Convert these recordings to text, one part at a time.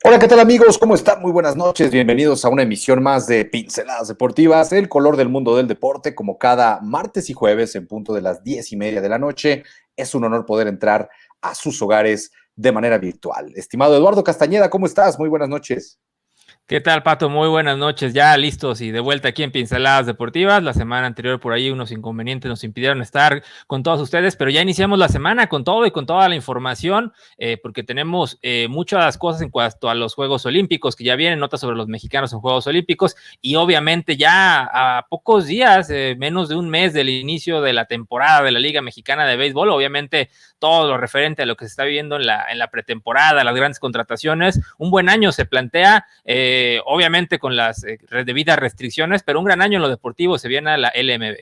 Hola, ¿qué tal amigos? ¿Cómo están? Muy buenas noches. Bienvenidos a una emisión más de Pinceladas Deportivas, el color del mundo del deporte, como cada martes y jueves en punto de las 10:30 de la noche. Es un honor poder entrar a sus hogares de manera virtual. Estimado Eduardo Castañeda, ¿cómo estás? Muy buenas noches. ¿Qué tal, Pato? Muy buenas noches, ya listos y de vuelta aquí en Pinceladas Deportivas. La semana anterior por ahí unos inconvenientes nos impidieron estar con todos ustedes, pero ya iniciamos la semana con todo y con toda la información, porque tenemos muchas cosas en cuanto a los Juegos Olímpicos, que ya vienen notas sobre los mexicanos en Juegos Olímpicos, y obviamente ya a pocos días, menos de un mes del inicio de la temporada de la Liga Mexicana de Béisbol, obviamente todo lo referente a lo que se está viviendo en la pretemporada, las grandes contrataciones. Un buen año se plantea, obviamente con las debidas restricciones, pero un gran año en lo deportivo se viene a la LMB.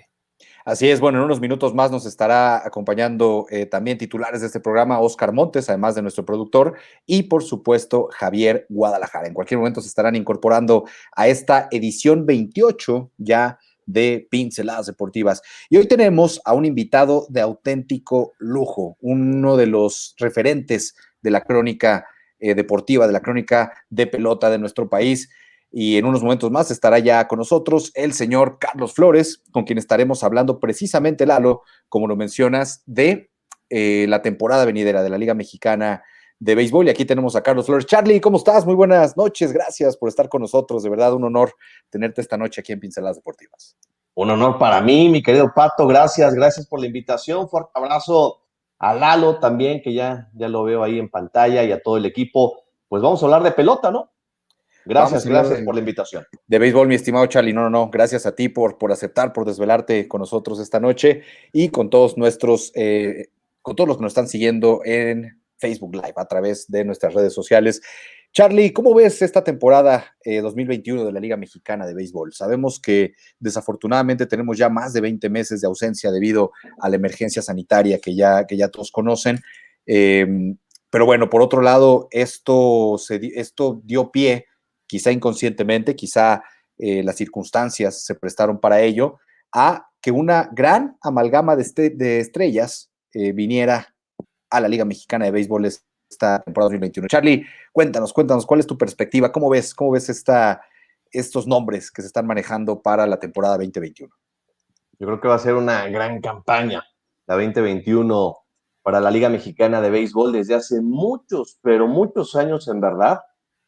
Así es, bueno, en unos minutos más nos estará acompañando también titulares de este programa, Oscar Montes, además de nuestro productor, y por supuesto Javier Guadalajara. En cualquier momento se estarán incorporando a esta edición 28 ya de Pinceladas Deportivas. Y hoy tenemos a un invitado de auténtico lujo, uno de los referentes de la crónica deportiva, de la crónica de pelota de nuestro país. Y en unos momentos más estará ya con nosotros el señor Carlos Flores, con quien estaremos hablando precisamente, Lalo, como lo mencionas, de la temporada venidera de la Liga Mexicana de Béisbol. Y aquí tenemos a Carlos Flores. Charlie, ¿cómo estás? Muy buenas noches. Gracias por estar con nosotros. De verdad, un honor tenerte esta noche aquí en Pinceladas Deportivas. Un honor para mí, mi querido Pato. Gracias por la invitación. Fuerte abrazo a Lalo también, que ya lo veo ahí en pantalla, y a todo el equipo. Pues vamos a hablar de pelota, ¿no? Vamos a hablar Gracias por la invitación. de béisbol, mi estimado Charlie. No. Gracias a ti por aceptar, por desvelarte con nosotros esta noche y con todos con todos los que nos están siguiendo en Facebook Live a través de nuestras redes sociales. Charlie, ¿cómo ves esta temporada 2021 de la Liga Mexicana de Béisbol? Sabemos que desafortunadamente tenemos ya más de 20 meses de ausencia debido a la emergencia sanitaria que ya todos conocen. Pero bueno, por otro lado, esto dio pie, quizá inconscientemente, quizá las circunstancias se prestaron para ello, a que una gran amalgama de estrellas viniera a la Liga Mexicana de Béisbol esta temporada 2021. Charlie, cuéntanos, ¿cuál es tu perspectiva? ¿Cómo ves estos nombres que se están manejando para la temporada 2021? Yo creo que va a ser una gran campaña, la 2021, para la Liga Mexicana de Béisbol desde hace muchos, pero muchos años, en verdad.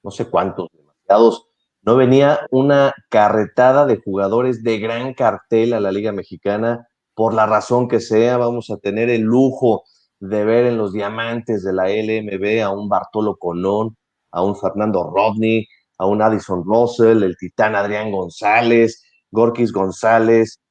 No sé cuántos, demasiados. No venía una carretada de jugadores de gran cartel a la Liga Mexicana. Por la razón que sea, vamos a tener el lujo de ver en los diamantes de la LMB a un Bartolo Colón, a un Fernando Rodney, a un Addison Russell, el titán Adrián González, Gorkis González,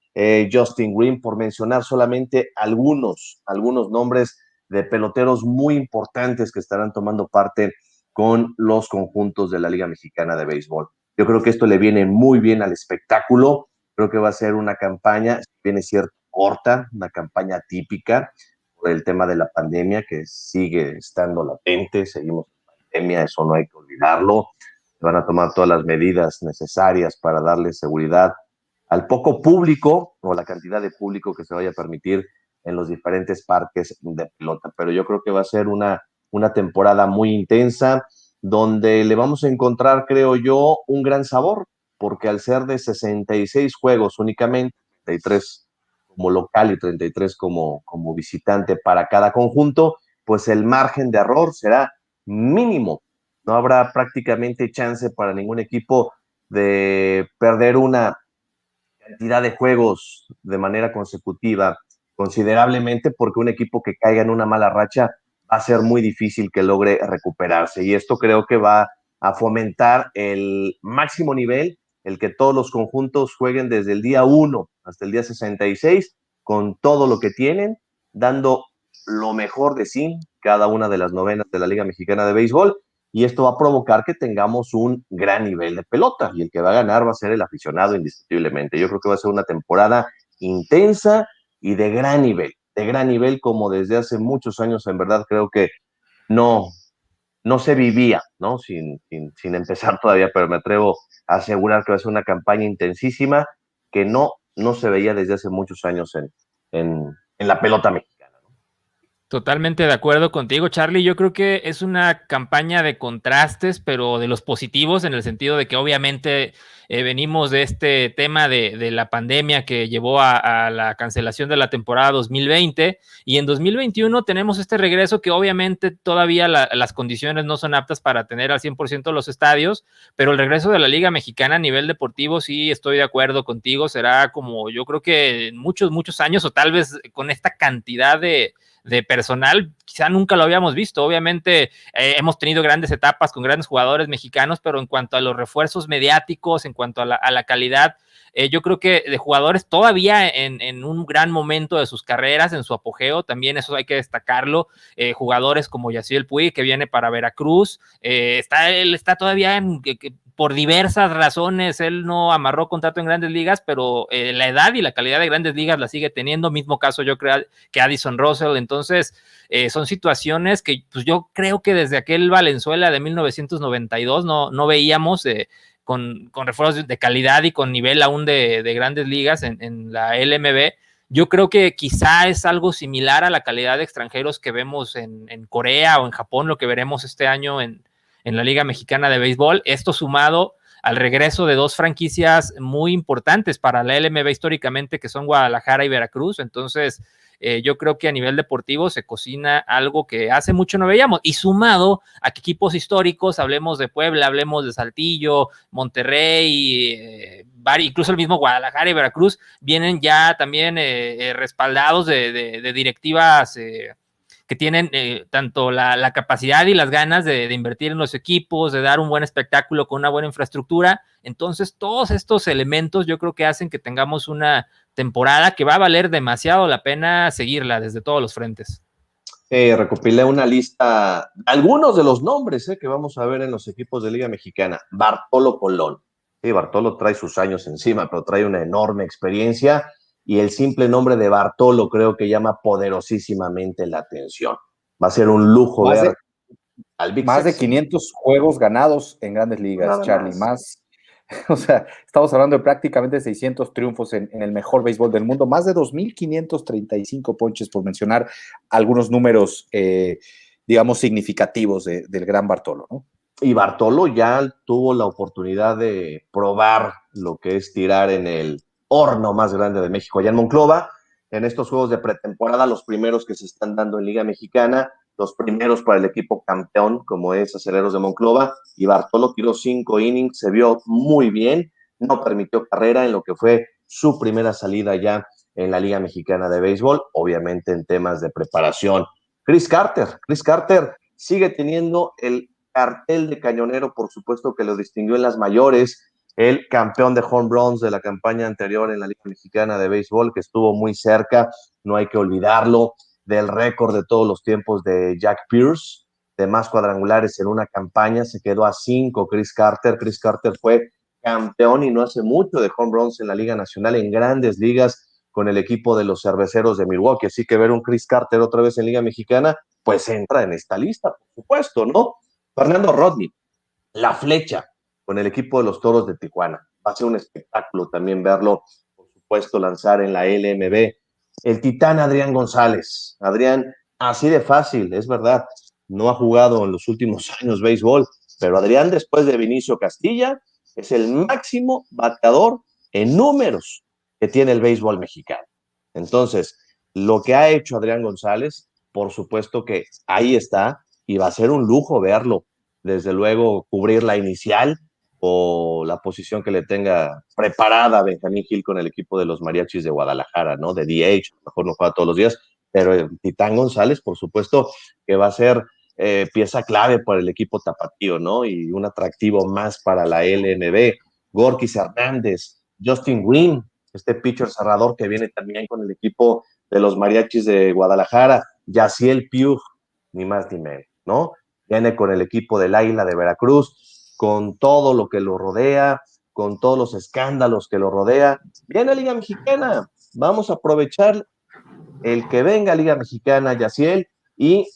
Justin Green, por mencionar solamente algunos nombres de peloteros muy importantes que estarán tomando parte con los conjuntos de la Liga Mexicana de Béisbol. Yo creo que esto le viene muy bien al espectáculo. Creo que va a ser una campaña, si bien es cierto, corta, una campaña típica por el tema de la pandemia que sigue estando latente. Seguimos en pandemia, eso no hay que olvidarlo. Van a tomar todas las medidas necesarias para darle seguridad al poco público o la cantidad de público que se vaya a permitir en los diferentes parques de pelota. Pero yo creo que va a ser una temporada muy intensa, donde le vamos a encontrar, creo yo, un gran sabor, porque al ser de 66 juegos únicamente, 33 como local y 33 como visitante para cada conjunto, pues el margen de error será mínimo. No habrá prácticamente chance para ningún equipo de perder una cantidad de juegos de manera consecutiva considerablemente, porque un equipo que caiga en una mala racha va a ser muy difícil que logre recuperarse. Y esto creo que va a fomentar el máximo nivel, el que todos los conjuntos jueguen desde el día 1 hasta el día 66 con todo lo que tienen, dando lo mejor de sí cada una de las novenas de la Liga Mexicana de Béisbol, y esto va a provocar que tengamos un gran nivel de pelota, y el que va a ganar va a ser el aficionado indiscutiblemente. Yo creo que va a ser una temporada intensa y de gran nivel como desde hace muchos años, en verdad creo que no, no se vivía, ¿no? Sin empezar todavía, pero me atrevo a asegurar que va a ser una campaña intensísima que no se veía desde hace muchos años en la pelota mexicana. Totalmente de acuerdo contigo, Charlie. Yo creo que es una campaña de contrastes, pero de los positivos, en el sentido de que obviamente venimos de este tema de la pandemia que llevó a la cancelación de la temporada 2020, y en 2021 tenemos este regreso que obviamente todavía las condiciones no son aptas para tener al 100% los estadios, pero el regreso de la Liga Mexicana a nivel deportivo, sí estoy de acuerdo contigo, será como yo creo que muchos, muchos años, o tal vez con esta cantidad de personal, quizá nunca lo habíamos visto. Obviamente hemos tenido grandes etapas con grandes jugadores mexicanos, pero en cuanto a los refuerzos mediáticos, en cuanto a la calidad, yo creo que de jugadores todavía en un gran momento de sus carreras, en su apogeo, también eso hay que destacarlo, jugadores como Yaciel Puig, que viene para Veracruz, él está todavía por diversas razones, él no amarró contrato en Grandes Ligas, pero la edad y la calidad de Grandes Ligas la sigue teniendo, mismo caso yo creo que Addison Russell. Entonces son situaciones que pues yo creo que desde aquel Valenzuela de 1992 no veíamos con refuerzos de calidad y con nivel aún de Grandes Ligas en la LMB. Yo creo que quizá es algo similar a la calidad de extranjeros que vemos en Corea o en Japón, lo que veremos este año en la Liga Mexicana de Béisbol. Esto sumado al regreso de dos franquicias muy importantes para la LMB históricamente, que son Guadalajara y Veracruz. Entonces, yo creo que a nivel deportivo se cocina algo que hace mucho no veíamos, y sumado a que equipos históricos, hablemos de Puebla, hablemos de Saltillo, Monterrey, incluso el mismo Guadalajara y Veracruz, vienen ya también respaldados de directivas que tienen tanto la capacidad y las ganas de invertir en los equipos, de dar un buen espectáculo con una buena infraestructura. Entonces, todos estos elementos yo creo que hacen que tengamos una temporada que va a valer demasiado la pena seguirla desde todos los frentes. Recopilé una lista, algunos de los nombres que vamos a ver en los equipos de Liga Mexicana. Bartolo Colón. Sí, Bartolo trae sus años encima, pero trae una enorme experiencia, y el simple nombre de Bartolo creo que llama poderosísimamente la atención. Va a ser un lujo Más ver de, al Big más de Sexy. 500 juegos ganados en Grandes Ligas, Nada Charlie. más. O sea, estamos hablando de prácticamente 600 triunfos en el mejor béisbol del mundo, más de 2,535 ponches, por mencionar algunos números, digamos, significativos del gran Bartolo, ¿no? Y Bartolo ya tuvo la oportunidad de probar lo que es tirar en el horno más grande de México, allá en Monclova, en estos juegos de pretemporada, los primeros que se están dando en Liga Mexicana, los primeros para el equipo campeón, como es Aceleros de Monclova, y Bartolo tiró 5 innings, se vio muy bien, no permitió carrera en lo que fue su primera salida ya en la Liga Mexicana de Béisbol, obviamente en temas de preparación. Chris Carter sigue teniendo el cartel de cañonero, por supuesto, que lo distinguió en las mayores, el campeón de home runs de la campaña anterior en la Liga Mexicana de Béisbol, que estuvo muy cerca, no hay que olvidarlo, del récord de todos los tiempos de Jack Pierce, de más cuadrangulares en una campaña, se quedó a 5 Chris Carter. Chris Carter fue campeón y no hace mucho de home runs en la Liga Nacional, en Grandes Ligas, con el equipo de los Cerveceros de Milwaukee. Así que ver un Chris Carter otra vez en Liga Mexicana, pues entra en esta lista, por supuesto, ¿no? Fernando Rodney, la flecha con el equipo de los Toros de Tijuana. Va a ser un espectáculo también verlo, por supuesto, lanzar en la LMB. El titán Adrián González. Adrián, así de fácil, es verdad, no ha jugado en los últimos años béisbol, pero Adrián, después de Vinicio Castilla, es el máximo bateador en números que tiene el béisbol mexicano. Entonces, lo que ha hecho Adrián González, por supuesto que ahí está, y va a ser un lujo verlo. Desde luego, cubrir la inicial o la posición que le tenga preparada Benjamín Gil con el equipo de los Mariachis de Guadalajara, ¿no? De DH, a lo mejor no juega todos los días, pero el Titán González, por supuesto, que va a ser pieza clave para el equipo tapatío, ¿no? Y un atractivo más para la LNB. Gorkis Hernández, Justin Wynn, este pitcher cerrador que viene también con el equipo de los Mariachis de Guadalajara, Yaciel Puig, ni más ni menos, ¿no? Viene con el equipo del Águila de Veracruz, con todo lo que lo rodea, con todos los escándalos que lo rodea. Viene a Liga Mexicana, vamos a aprovechar el que venga a Liga Mexicana, Yaciel, y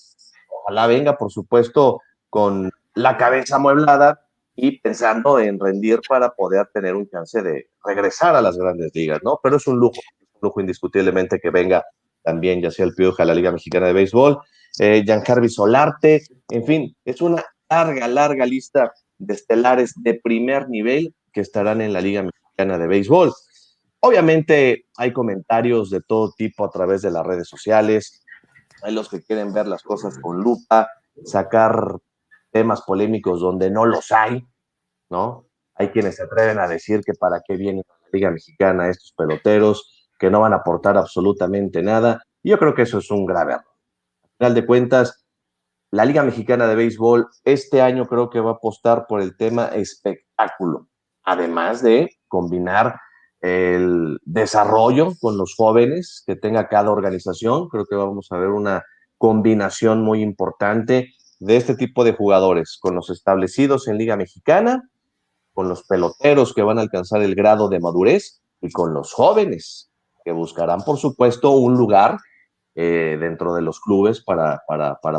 ojalá venga, por supuesto, con la cabeza amueblada y pensando en rendir para poder tener un chance de regresar a las grandes ligas, ¿no? Pero es un lujo indiscutiblemente que venga también ya sea el Pioja, la Liga Mexicana de Béisbol, Giancarlo Solarte, en fin, es una larga lista de estelares de primer nivel que estarán en la Liga Mexicana de Béisbol. Obviamente hay comentarios de todo tipo a través de las redes sociales, hay los que quieren ver las cosas con lupa, sacar temas polémicos donde no los hay, ¿no? Hay quienes se atreven a decir que para qué vienen a la Liga Mexicana estos peloteros, que no van a aportar absolutamente nada. Y yo creo que eso es un grave error. Al final de cuentas, la Liga Mexicana de Béisbol este año creo que va a apostar por el tema espectáculo, además de combinar el desarrollo con los jóvenes que tenga cada organización. Creo que vamos a ver una combinación muy importante de este tipo de jugadores con los establecidos en Liga Mexicana, con los peloteros que van a alcanzar el grado de madurez y con los jóvenes que buscarán, por supuesto, un lugar dentro de los clubes para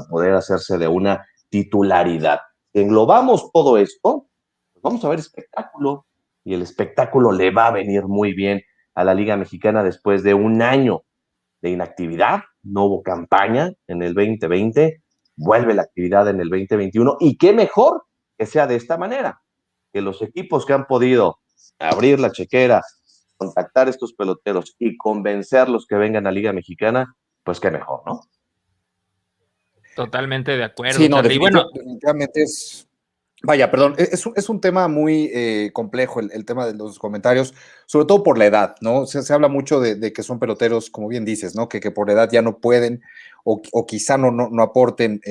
poder hacerse de una titularidad. Si englobamos todo esto, pues vamos a ver espectáculo, y el espectáculo le va a venir muy bien a la Liga Mexicana después de un año de inactividad. No hubo campaña en el 2020, vuelve la actividad en el 2021, y qué mejor que sea de esta manera, que los equipos que han podido abrir la chequera, contactar a estos peloteros y convencerlos que vengan a Liga Mexicana, pues qué mejor, ¿no? Totalmente de acuerdo, Sí, no, Charlie. Bueno, definitivamente es. Vaya, perdón, es un tema muy complejo el tema de los comentarios, sobre todo por la edad, ¿no? Se habla mucho de que son peloteros, como bien dices, ¿no? Que por la edad ya no pueden o quizá no aporten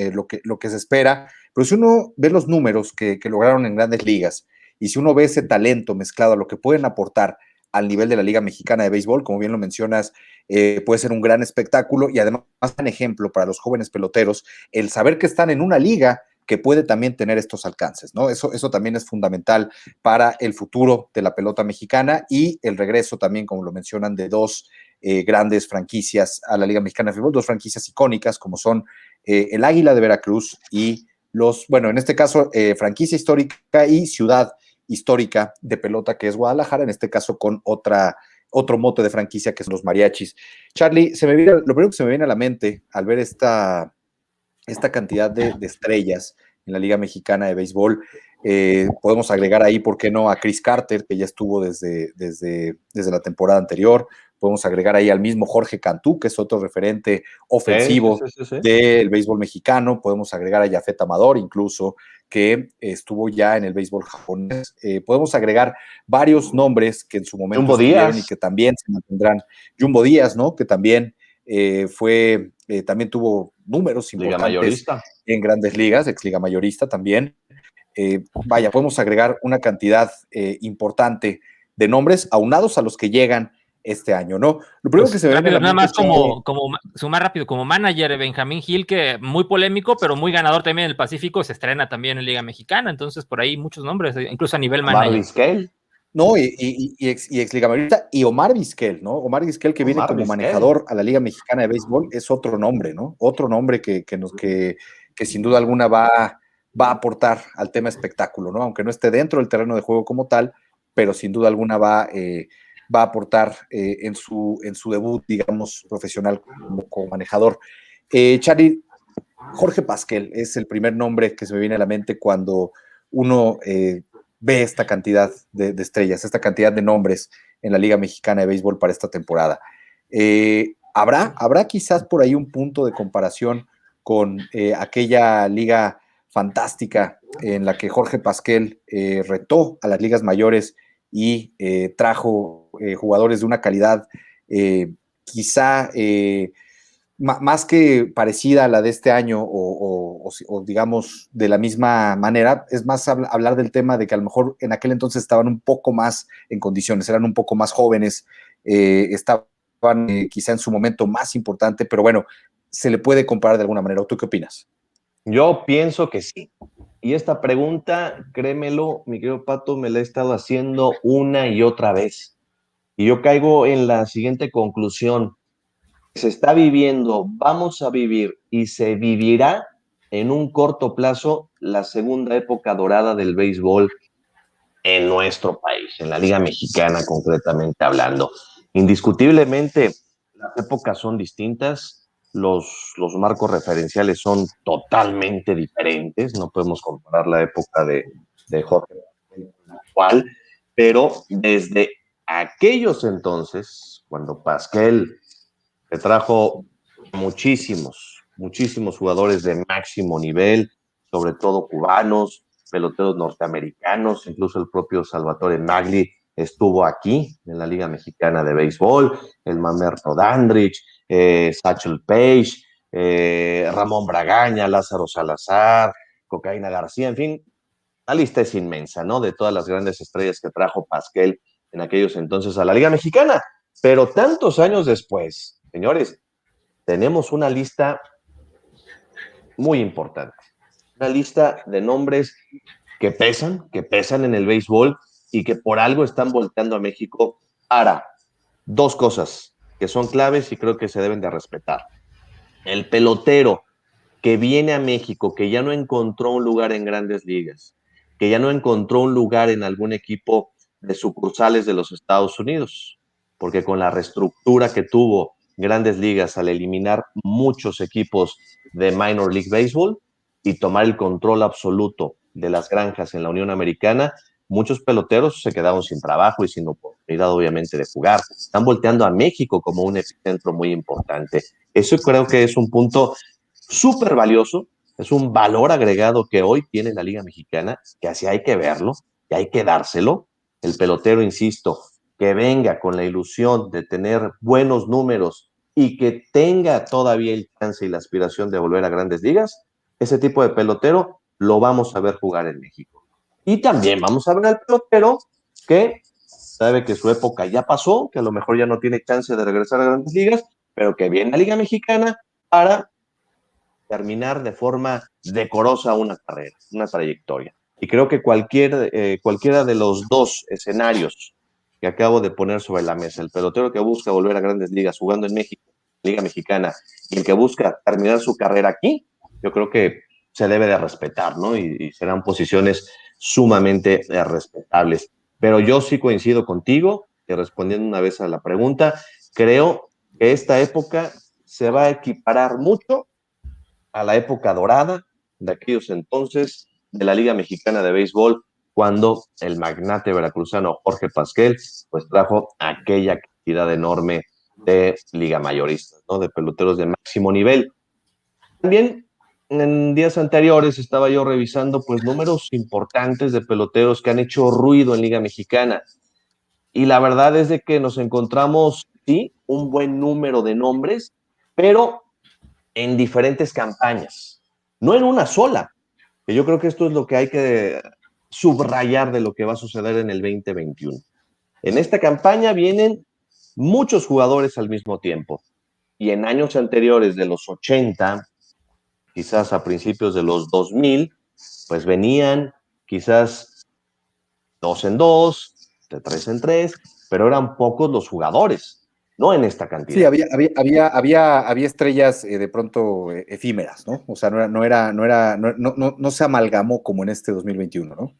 lo que se espera, pero si uno ve los números que lograron en grandes ligas y si uno ve ese talento mezclado a lo que pueden aportar al nivel de la Liga Mexicana de Béisbol, como bien lo mencionas, puede ser un gran espectáculo y además un ejemplo para los jóvenes peloteros, el saber que están en una liga que puede también tener estos alcances, ¿no? Eso también es fundamental para el futuro de la pelota mexicana y el regreso también, como lo mencionan, de dos grandes franquicias a la Liga Mexicana de Fútbol, dos franquicias icónicas como son el Águila de Veracruz y en este caso, franquicia histórica y ciudad histórica de pelota que es Guadalajara, en este caso con otro mote de franquicia que son los mariachis. Charlie, lo primero que se me viene a la mente al ver esta cantidad de estrellas en la Liga Mexicana de Béisbol. Podemos agregar ahí, ¿por qué no?, a Chris Carter, que ya estuvo desde la temporada anterior. Podemos agregar ahí al mismo Jorge Cantú, que es otro referente ofensivo Sí. del béisbol mexicano. Podemos agregar a Jafet Amador, incluso, que estuvo ya en el béisbol japonés. Podemos agregar varios nombres que en su momento Jumbo estuvieron Díaz. y que también se mantendrán. Jumbo Díaz, ¿no?, que también también tuvo números Liga importantes mayorista. en grandes ligas, ex liga mayorista también. Podemos agregar una cantidad importante de nombres aunados a los que llegan este año, ¿no? Lo primero pues que se me viene a rápido, la nada mente, más como sumar rápido, como manager de Benjamín Gil, que muy polémico, pero muy ganador también en el Pacífico, se estrena también en Liga Mexicana, entonces por ahí muchos nombres, incluso a nivel Omar manager. Vizquel. No, y ex Liga Mayorista, y Omar Vizquel, ¿no? Omar Vizquel, que viene como manejador a la Liga Mexicana de Béisbol, es otro nombre, ¿no? Otro nombre que sin duda alguna va a aportar al tema espectáculo, ¿no? Aunque no esté dentro del terreno de juego como tal, pero sin duda alguna va a aportar en su debut, digamos, profesional como manejador. Charlie, Jorge Pasquel es el primer nombre que se me viene a la mente cuando uno ve esta cantidad de estrellas, esta cantidad de nombres en la Liga Mexicana de Béisbol para esta temporada. ¿Habrá quizás por ahí un punto de comparación con aquella liga fantástica en la que Jorge Pasquel retó a las ligas mayores y trajo jugadores de una calidad quizá más que parecida a la de este año o digamos de la misma manera, es más hablar del tema de que a lo mejor en aquel entonces estaban un poco más en condiciones, eran un poco más jóvenes, estaban quizá en su momento más importante, pero bueno, se le puede comparar de alguna manera. ¿O tú qué opinas? Yo pienso que sí. Y esta pregunta, créemelo, mi querido Pato, me la he estado haciendo una y otra vez. Y yo caigo en la siguiente conclusión. Se está viviendo, vamos a vivir y se vivirá en un corto plazo la segunda época dorada del béisbol en nuestro país, en la Liga Mexicana concretamente hablando. Indiscutiblemente, las épocas son distintas, los marcos referenciales son totalmente diferentes, no podemos comparar la época de Jorge con la actual, pero desde aquellos entonces, cuando Pascal te trajo muchísimos jugadores de máximo nivel, sobre todo cubanos, peloteros norteamericanos, incluso el propio Salvatore Magli estuvo aquí en la Liga Mexicana de Béisbol, el Mamerto Dandridge, Satchel Paige, Ramón Bragaña, Lázaro Salazar, Cocaína García, en fin, la lista es inmensa, ¿no? De todas las grandes estrellas que trajo Pascal en aquellos entonces a la Liga Mexicana. Pero tantos años después, señores, tenemos una lista muy importante. Una lista de nombres que pesan en el béisbol y que por algo están volteando a México para dos cosas que son claves y creo que se deben de respetar. El pelotero que viene a México, que ya no encontró un lugar en grandes ligas, que ya no encontró un lugar en algún equipo de sucursales de los Estados Unidos, porque con la reestructura que tuvo Grandes Ligas al eliminar muchos equipos de Minor League Baseball y tomar el control absoluto de las granjas en la Unión Americana, muchos peloteros se quedaron sin trabajo y sin oportunidad, obviamente, de jugar. Están volteando a México como un epicentro muy importante. Eso creo que es un punto súper valioso, es un valor agregado que hoy tiene la Liga Mexicana, que así hay que verlo, que hay que dárselo. El pelotero, insisto, que venga con la ilusión de tener buenos números y que tenga todavía el chance y la aspiración de volver a grandes ligas, ese tipo de pelotero lo vamos a ver jugar en México. Y también vamos a ver al pelotero que sabe que su época ya pasó, que a lo mejor ya no tiene chance de regresar a grandes ligas, pero que viene a Liga Mexicana para terminar de forma decorosa una carrera, una trayectoria. Y creo que cualquiera de los dos escenarios que acabo de poner sobre la mesa, el pelotero que busca volver a grandes ligas jugando en México, Liga Mexicana, y el que busca terminar su carrera aquí, yo creo que se debe de respetar, ¿no? Y serán posiciones sumamente respetables. Pero yo sí coincido contigo, que respondiendo una vez a la pregunta, creo que esta época se va a equiparar mucho a la época dorada de aquellos entonces de la Liga Mexicana de Béisbol, cuando el magnate veracruzano Jorge Pasquel pues trajo aquella cantidad enorme de liga mayoristas, ¿no? De peloteros de máximo nivel. También en días anteriores estaba yo revisando pues números importantes de peloteros que han hecho ruido en Liga Mexicana. Y la verdad es de que nos encontramos, sí, un buen número de nombres, pero en diferentes campañas, no en una sola, que yo creo que esto es lo que hay que subrayar de lo que va a suceder en el 2021. En esta campaña vienen muchos jugadores al mismo tiempo, y en años anteriores de los 80, quizás a principios de los 2000, pues venían quizás 2 en 2, de 3 en 3, pero eran pocos los jugadores, no en esta cantidad. Sí, había estrellas de pronto efímeras, ¿no? O sea, no se amalgamó como en este 2021, ¿no?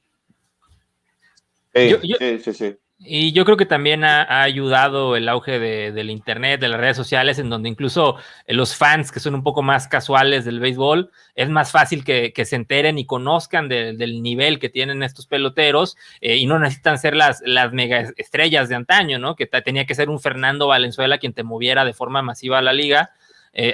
Sí. Y yo creo que también ha ayudado el auge del internet, de las redes sociales, en donde incluso los fans que son un poco más casuales del béisbol, es más fácil que se enteren y conozcan del nivel que tienen estos peloteros, y no necesitan ser las mega estrellas de antaño, ¿no? Que tenía que ser un Fernando Valenzuela quien te moviera de forma masiva a la liga.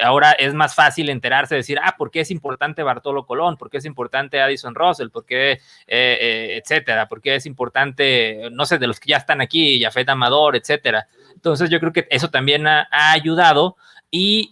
Ahora es más fácil enterarse, decir, ¿por qué es importante Bartolo Colón? ¿Por qué es importante Addison Russell? ¿Por qué, etcétera? ¿Por qué es importante, no sé, de los que ya están aquí, Yafet Amador, etcétera? Entonces yo creo que eso también ha ayudado. Y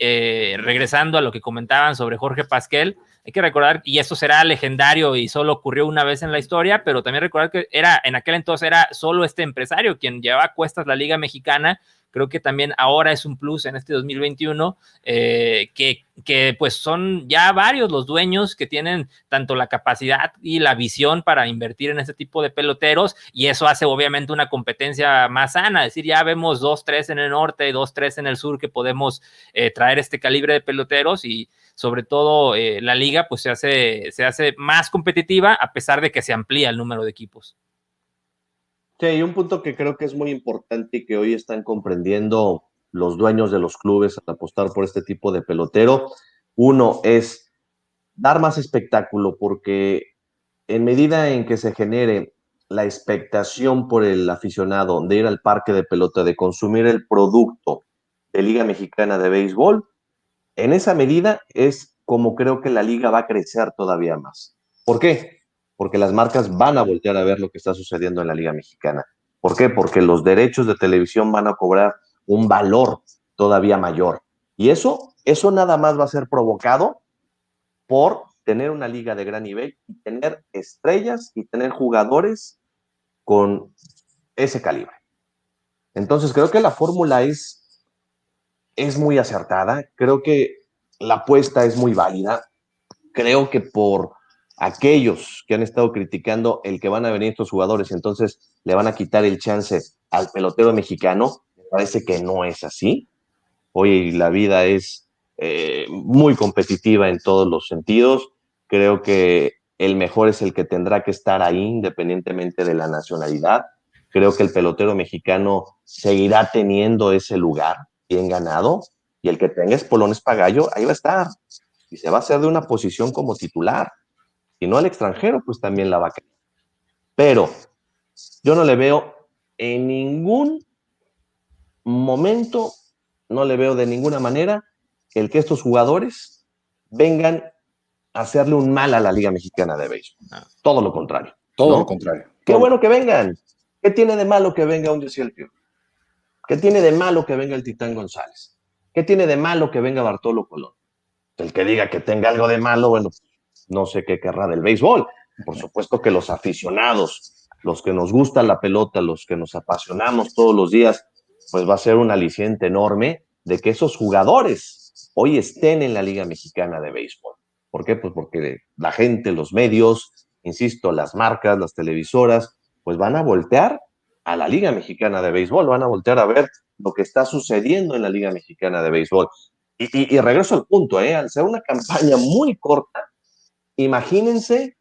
regresando a lo que comentaban sobre Jorge Pasquel, hay que recordar, y esto será legendario y solo ocurrió una vez en la historia, pero también recordar que en aquel entonces era solo este empresario quien llevaba a cuestas la Liga Mexicana. Creo que también ahora es un plus en este 2021, que pues son ya varios los dueños que tienen tanto la capacidad y la visión para invertir en este tipo de peloteros, y eso hace obviamente una competencia más sana, es decir, ya vemos 2-3 en el norte, 2-3 en el sur que podemos traer este calibre de peloteros, y sobre todo la liga pues se hace más competitiva a pesar de que se amplía el número de equipos. Sí, y un punto que creo que es muy importante y que hoy están comprendiendo los dueños de los clubes al apostar por este tipo de pelotero. Uno es dar más espectáculo, porque en medida en que se genere la expectación por el aficionado de ir al parque de pelota, de consumir el producto de Liga Mexicana de Béisbol, en esa medida es como creo que la liga va a crecer todavía más. ¿Por qué? Porque las marcas van a voltear a ver lo que está sucediendo en la Liga Mexicana. ¿Por qué? Porque los derechos de televisión van a cobrar un valor todavía mayor. Y eso nada más va a ser provocado por tener una liga de gran nivel y tener estrellas y tener jugadores con ese calibre. Entonces creo que la fórmula es muy acertada, creo que la apuesta es muy válida, creo que por aquellos que han estado criticando el que van a venir estos jugadores, entonces le van a quitar el chance al pelotero mexicano, me parece que no es así. Hoy la vida es muy competitiva en todos los sentidos. Creo que el mejor es el que tendrá que estar ahí independientemente de la nacionalidad. Creo que el pelotero mexicano seguirá teniendo ese lugar bien ganado, y el que tenga espolones para gallo, ahí va a estar. Y se va a hacer de una posición como titular. Y no al extranjero, pues también la va a caer. Pero yo no le veo en ningún momento, no le veo de ninguna manera el que estos jugadores vengan a hacerle un mal a la Liga Mexicana de Béisbol. Todo lo contrario. Todo ¿no? lo contrario. Qué bueno que vengan. ¿Qué tiene de malo que venga un Yosiel Pio? ¿Qué tiene de malo que venga el Titán González? ¿Qué tiene de malo que venga Bartolo Colón? El que diga que tenga algo de malo, bueno, no sé qué querrá del béisbol. Por supuesto que los aficionados, los que nos gusta la pelota, los que nos apasionamos todos los días, pues va a ser un aliciente enorme de que esos jugadores hoy estén en la Liga Mexicana de Béisbol. ¿Por qué? Pues porque la gente, los medios, insisto, las marcas, las televisoras, pues van a voltear a la Liga Mexicana de Béisbol, van a voltear a ver lo que está sucediendo en la Liga Mexicana de Béisbol. Y regreso al punto, al ser una campaña muy corta, imagínense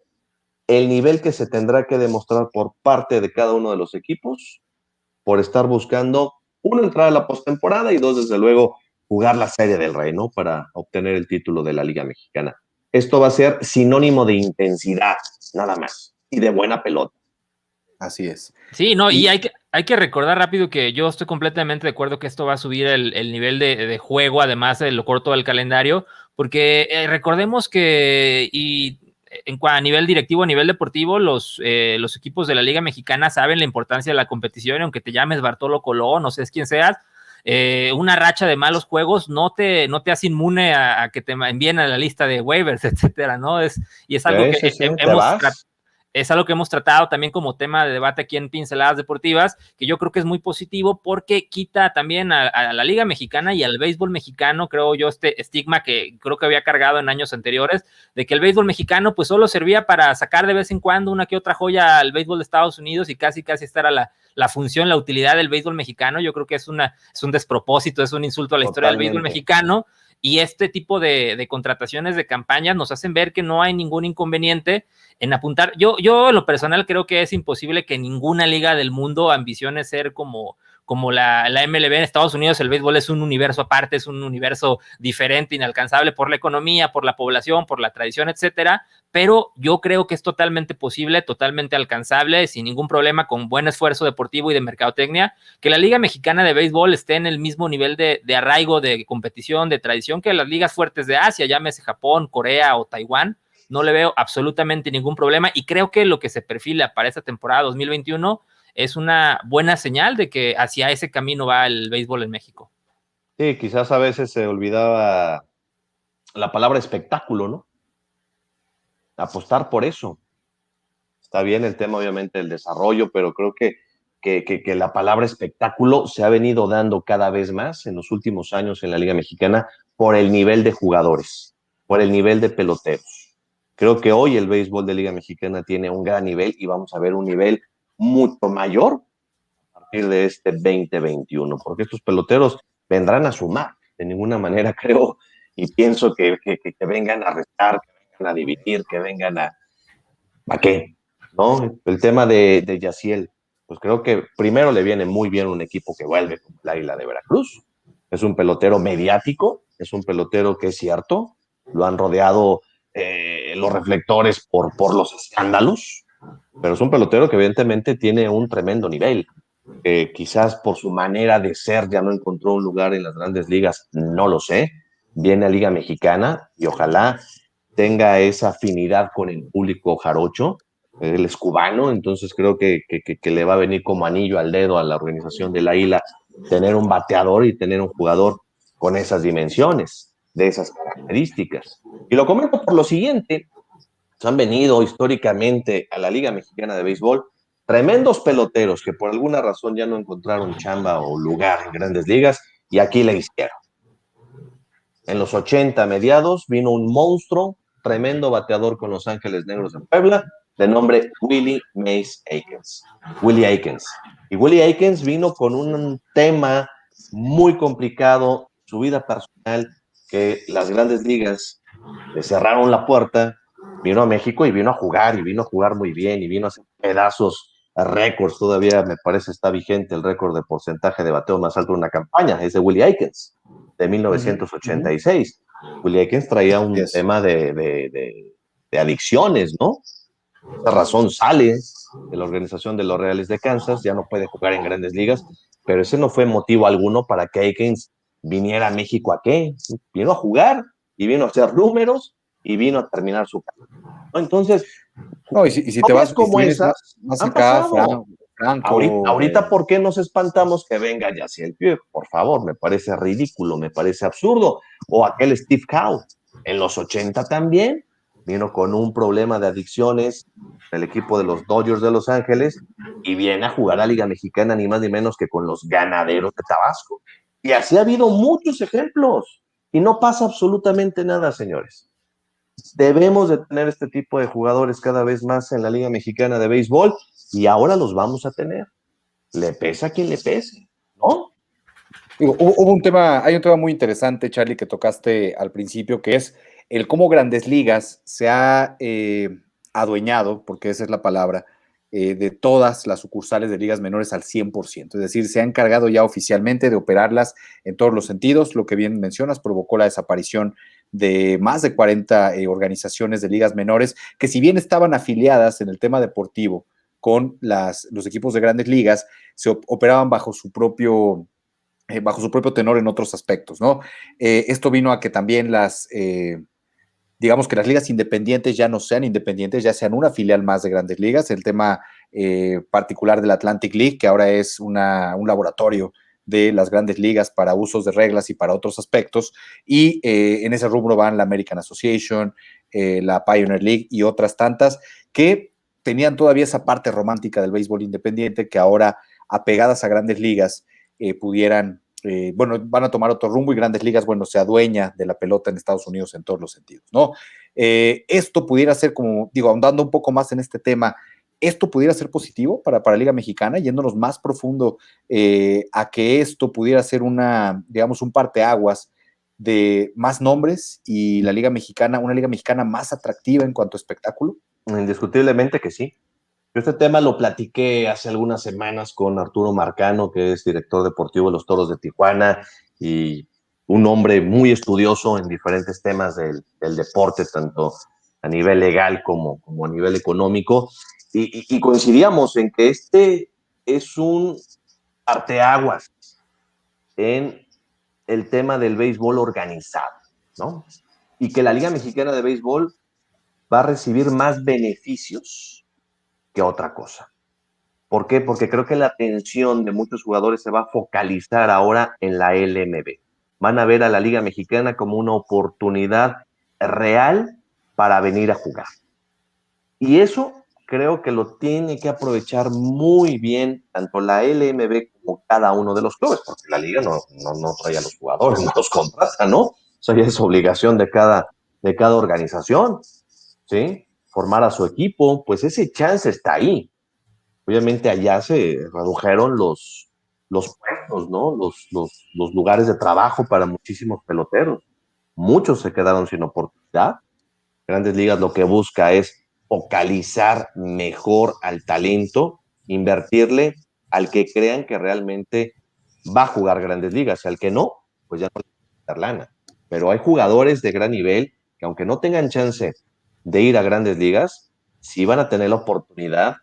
el nivel que se tendrá que demostrar por parte de cada uno de los equipos por estar buscando, uno, entrar a la postemporada, y dos, desde luego, jugar la Serie del Rey, ¿no? Para obtener el título de la Liga Mexicana. Esto va a ser sinónimo de intensidad, nada más, y de buena pelota. Así es. Sí, no, y hay que recordar rápido que yo estoy completamente de acuerdo que esto va a subir el nivel de juego, además de lo corto del calendario, porque recordemos que a nivel directivo, a nivel deportivo, los equipos de la Liga Mexicana saben la importancia de la competición, y aunque te llames Bartolo Colón, no sé quién seas, una racha de malos juegos no te hace inmune a que te envíen a la lista de waivers, etcétera, ¿no? Y es algo que es algo que hemos tratado también como tema de debate aquí en Pinceladas Deportivas, que yo creo que es muy positivo porque quita también a la Liga Mexicana y al béisbol mexicano, creo yo, este estigma que creo que había cargado en años anteriores, de que el béisbol mexicano pues solo servía para sacar de vez en cuando una que otra joya al béisbol de Estados Unidos, y casi esta era la función, la utilidad del béisbol mexicano. Yo creo que es un despropósito, es un insulto a la historia del béisbol mexicano. Y este tipo de contrataciones de campañas nos hacen ver que no hay ningún inconveniente en apuntar. Yo en lo personal creo que es imposible que ninguna liga del mundo ambicione ser como la MLB. En Estados Unidos el béisbol es un universo aparte, es un universo diferente, inalcanzable por la economía, por la población, por la tradición, etcétera, pero yo creo que es totalmente posible, totalmente alcanzable, sin ningún problema, con buen esfuerzo deportivo y de mercadotecnia, que la Liga Mexicana de Béisbol esté en el mismo nivel de arraigo, de competición, de tradición que las ligas fuertes de Asia, llámese Japón, Corea o Taiwán. No le veo absolutamente ningún problema, y creo que lo que se perfila para esta temporada 2021 es una buena señal de que hacia ese camino va el béisbol en México. Sí, quizás a veces se olvidaba la palabra espectáculo, ¿no? Apostar por eso. Está bien el tema, obviamente, del desarrollo, pero creo que la palabra espectáculo se ha venido dando cada vez más en los últimos años en la Liga Mexicana por el nivel de jugadores, por el nivel de peloteros. Creo que hoy el béisbol de Liga Mexicana tiene un gran nivel, y vamos a ver un nivel mucho mayor a partir de este 2021, porque estos peloteros vendrán a sumar. De ninguna manera creo y pienso que vengan a restar, que vengan a dividir, que vengan a qué, ¿no? El tema de Yaciel, pues creo que primero le viene muy bien un equipo que vuelve como el Águila de Veracruz, Es un pelotero mediático, es un pelotero que es cierto, lo han rodeado los reflectores por los escándalos, pero es un pelotero que evidentemente tiene un tremendo nivel. Quizás por su manera de ser ya no encontró un lugar en las grandes ligas, no lo sé. Viene a Liga Mexicana y ojalá tenga esa afinidad con el público jarocho. Él es cubano, entonces creo que le va a venir como anillo al dedo a la organización de la Isla tener un bateador y tener un jugador con esas dimensiones, de esas características. Y lo comento por lo siguiente: han venido históricamente a la Liga Mexicana de Béisbol tremendos peloteros que por alguna razón ya no encontraron chamba o lugar en grandes ligas y aquí la hicieron. En los 80 mediados vino un monstruo, tremendo bateador con Los Ángeles Negros en Puebla, de nombre Willie Mays Aikens. Willie Aikens. Y Willie Aikens vino con un tema muy complicado, su vida personal, que las grandes ligas le cerraron la puerta, vino a México y vino a jugar muy bien, y vino a hacer pedazos, a récords. Todavía me parece está vigente el récord de porcentaje de bateo más alto en una campaña, es de Willie Aikens, de 1986. Willie Aikens traía un tema de adicciones, ¿no? Esa razón sale de la organización de los Reales de Kansas, ya no puede jugar en grandes ligas, pero ese no fue motivo alguno para que Aikens viniera a México. ¿A qué? Vino a jugar y vino a hacer números y vino a terminar su carrera, ¿no? Entonces, No, y si te novias vas, y si como vienes esas más han acá, pasado. Franco, Ahorita, ¿por qué nos espantamos que venga Yasiel Puig? Por favor, me parece ridículo, me parece absurdo. O aquel Steve Cow, en los 80 también, vino con un problema de adicciones del equipo de los Dodgers de Los Ángeles y viene a jugar a Liga Mexicana ni más ni menos que con los Ganaderos de Tabasco. Y así ha habido muchos ejemplos y no pasa absolutamente nada, señores. Debemos de tener este tipo de jugadores cada vez más en la Liga Mexicana de Béisbol y ahora los vamos a tener. Le pesa a quien le pese, ¿no? Digo, hay un tema muy interesante, Charlie, que tocaste al principio, que es el cómo Grandes Ligas se ha adueñado, porque esa es la palabra, de todas las sucursales de ligas menores al 100%. Es decir, se ha encargado ya oficialmente de operarlas en todos los sentidos. Lo que bien mencionas provocó la desaparición de más de 40 organizaciones de ligas menores, que si bien estaban afiliadas en el tema deportivo con los equipos de Grandes Ligas, se operaban bajo su propio tenor en otros aspectos, ¿no? Esto vino a que también digamos que las ligas independientes ya no sean independientes, ya sean una filial más de Grandes Ligas. El tema particular del Atlantic League, que ahora es un laboratorio de las Grandes Ligas para usos de reglas y para otros aspectos. Y en ese rubro van la American Association, la Pioneer League y otras tantas que tenían todavía esa parte romántica del béisbol independiente que ahora, apegadas a Grandes Ligas, pudieran, bueno, van a tomar otro rumbo y Grandes Ligas, bueno, se adueña de la pelota en Estados Unidos en todos los sentidos, ¿no? Esto pudiera ser, como digo, ahondando un poco más en este tema, esto pudiera ser positivo para Liga Mexicana, yéndonos más profundo a que esto pudiera ser digamos, un parteaguas de más nombres y la Liga Mexicana, una Liga Mexicana más atractiva en cuanto a espectáculo. Indiscutiblemente que sí. Yo este tema lo platiqué hace algunas semanas con Arturo Marcano, que es director deportivo de los Toros de Tijuana y un hombre muy estudioso en diferentes temas del deporte, tanto a nivel legal como a nivel económico. Y coincidíamos en que este es un parteaguas en el tema del béisbol organizado, ¿no? Y que la Liga Mexicana de Béisbol va a recibir más beneficios que otra cosa. ¿Por qué? Porque creo que la atención de muchos jugadores se va a focalizar ahora en la LMB. Van a ver a la Liga Mexicana como una oportunidad real para venir a jugar. Y eso creo que lo tiene que aprovechar muy bien tanto la LMB como cada uno de los clubes, porque la liga no trae a los jugadores, no los contrata, ¿no? O sea, ya es obligación de cada organización, ¿sí? Formar a su equipo, pues ese chance está ahí. Obviamente allá se redujeron los puestos, ¿no? Los lugares de trabajo para muchísimos peloteros. Muchos se quedaron sin oportunidad. Grandes Ligas lo que busca es focalizar mejor al talento, invertirle al que crean que realmente va a jugar Grandes Ligas, y al que no, pues ya no les va a dar lana. Pero hay jugadores de gran nivel que aunque no tengan chance de ir a grandes ligas, sí van a tener la oportunidad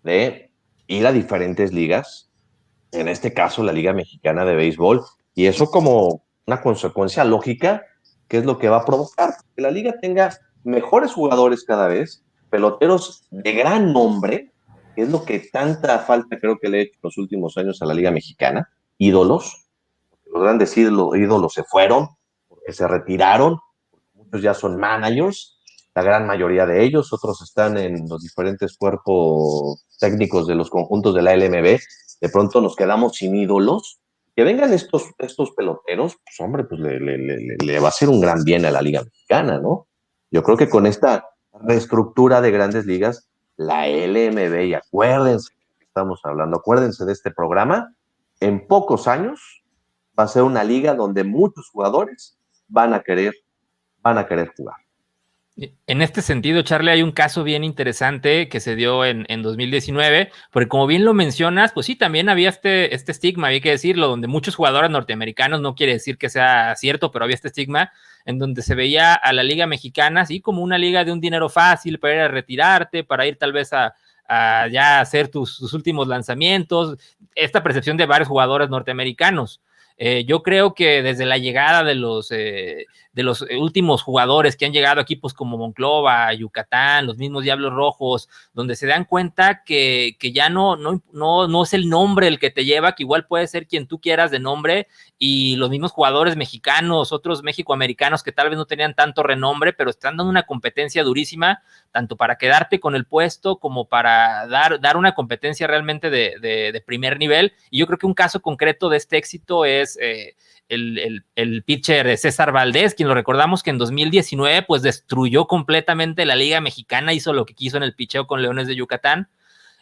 de ir a diferentes ligas, en este caso la Liga Mexicana de Béisbol, y eso como una consecuencia lógica, que es lo que va a provocar que la liga tenga mejores jugadores cada vez, peloteros de gran nombre, que es lo que tanta falta creo que le he hecho los últimos años a la Liga Mexicana, ídolos, los grandes ídolos se fueron, porque se retiraron, muchos ya son managers, la gran mayoría de ellos, otros están en los diferentes cuerpos técnicos de los conjuntos de la LMB, de pronto nos quedamos sin ídolos, que vengan estos peloteros, pues hombre, pues le va a hacer un gran bien a la Liga Mexicana, ¿no? Yo creo que con esta reestructura de grandes ligas, la LMB, y acuérdense que estamos hablando, acuérdense de este programa, en pocos años va a ser una liga donde muchos jugadores van a querer jugar. En este sentido, Charlie, hay un caso bien interesante que se dio en 2019, porque como bien lo mencionas, pues sí, también había este estigma, hay que decirlo, donde muchos jugadores norteamericanos, no quiere decir que sea cierto, pero había este estigma en donde se veía a la Liga Mexicana así como una liga de un dinero fácil para ir a retirarte, para ir tal vez a ya hacer tus últimos lanzamientos, esta percepción de varios jugadores norteamericanos. Yo creo que desde la llegada de los últimos jugadores que han llegado a equipos como Monclova, Yucatán, los mismos Diablos Rojos, donde se dan cuenta que ya no es el nombre el que te lleva, que igual puede ser quien tú quieras de nombre, y los mismos jugadores mexicanos, otros mexicoamericanos que tal vez no tenían tanto renombre, pero están dando una competencia durísima, tanto para quedarte con el puesto como para dar una competencia realmente de primer nivel. Y yo creo que un caso concreto de este éxito es el pitcher César Valdés, quien lo recordamos que en 2019 pues destruyó completamente la Liga Mexicana, hizo lo que quiso en el picheo con Leones de Yucatán.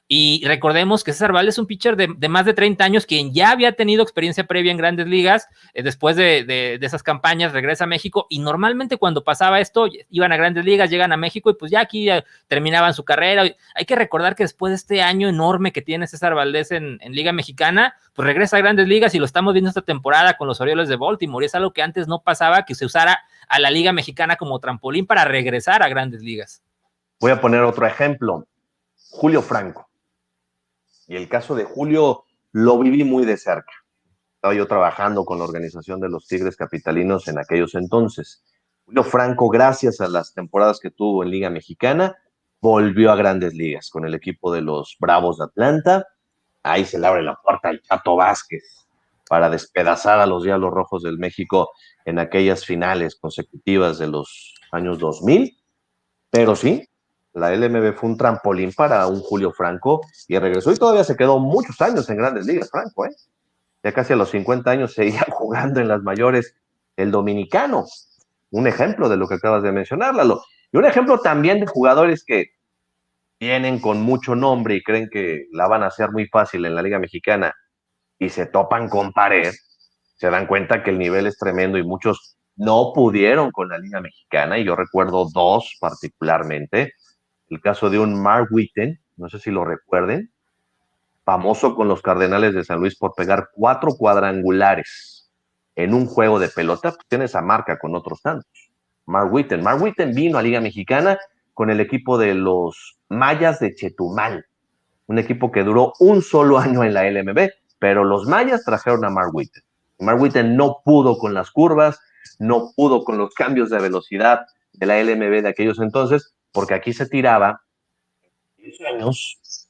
Y recordemos que César Valdés es un pitcher de más de 30 años, quien ya había tenido experiencia previa en grandes ligas, después de esas campañas regresa a México, y normalmente cuando pasaba esto, iban a grandes ligas, llegan a México, y pues ya aquí terminaban su carrera. Hay que recordar que después de este año enorme que tiene César Valdés en Liga Mexicana, pues regresa a grandes ligas, y lo estamos viendo esta temporada con los Orioles de Baltimore, y es algo que antes no pasaba, que se usara a la Liga Mexicana como trampolín para regresar a grandes ligas. Voy a poner otro ejemplo, Julio Franco. Y el caso de Julio lo viví muy de cerca. Estaba yo trabajando con la organización de los Tigres Capitalinos en aquellos entonces. Julio Franco, gracias a las temporadas que tuvo en Liga Mexicana, volvió a grandes ligas con el equipo de los Bravos de Atlanta. Ahí se le abre la puerta al Chato Vázquez para despedazar a los Diablos Rojos del México en aquellas finales consecutivas de los años 2000. Pero sí, la LMB fue un trampolín para un Julio Franco y regresó y todavía se quedó muchos años en grandes ligas, Franco, ¿eh? Ya casi a los 50 años seguía jugando en las mayores el dominicano. Un ejemplo de lo que acabas de mencionar, Lalo. Y un ejemplo también de jugadores que vienen con mucho nombre y creen que la van a hacer muy fácil en la Liga Mexicana y se topan con pared, se dan cuenta que el nivel es tremendo y muchos no pudieron con la Liga Mexicana, y yo recuerdo dos particularmente. El caso de un Mark Whiten, no sé si lo recuerden, famoso con los Cardenales de San Luis por pegar 4 cuadrangulares en un juego de pelota, pues tiene esa marca con otros tantos. Mark Whiten vino a Liga Mexicana con el equipo de los Mayas de Chetumal, un equipo que duró un solo año en la LMB, pero los Mayas trajeron a Mark Whiten. Mark Whiten no pudo con las curvas, no pudo con los cambios de velocidad de la LMB de aquellos entonces, porque aquí se tiraba 10 años,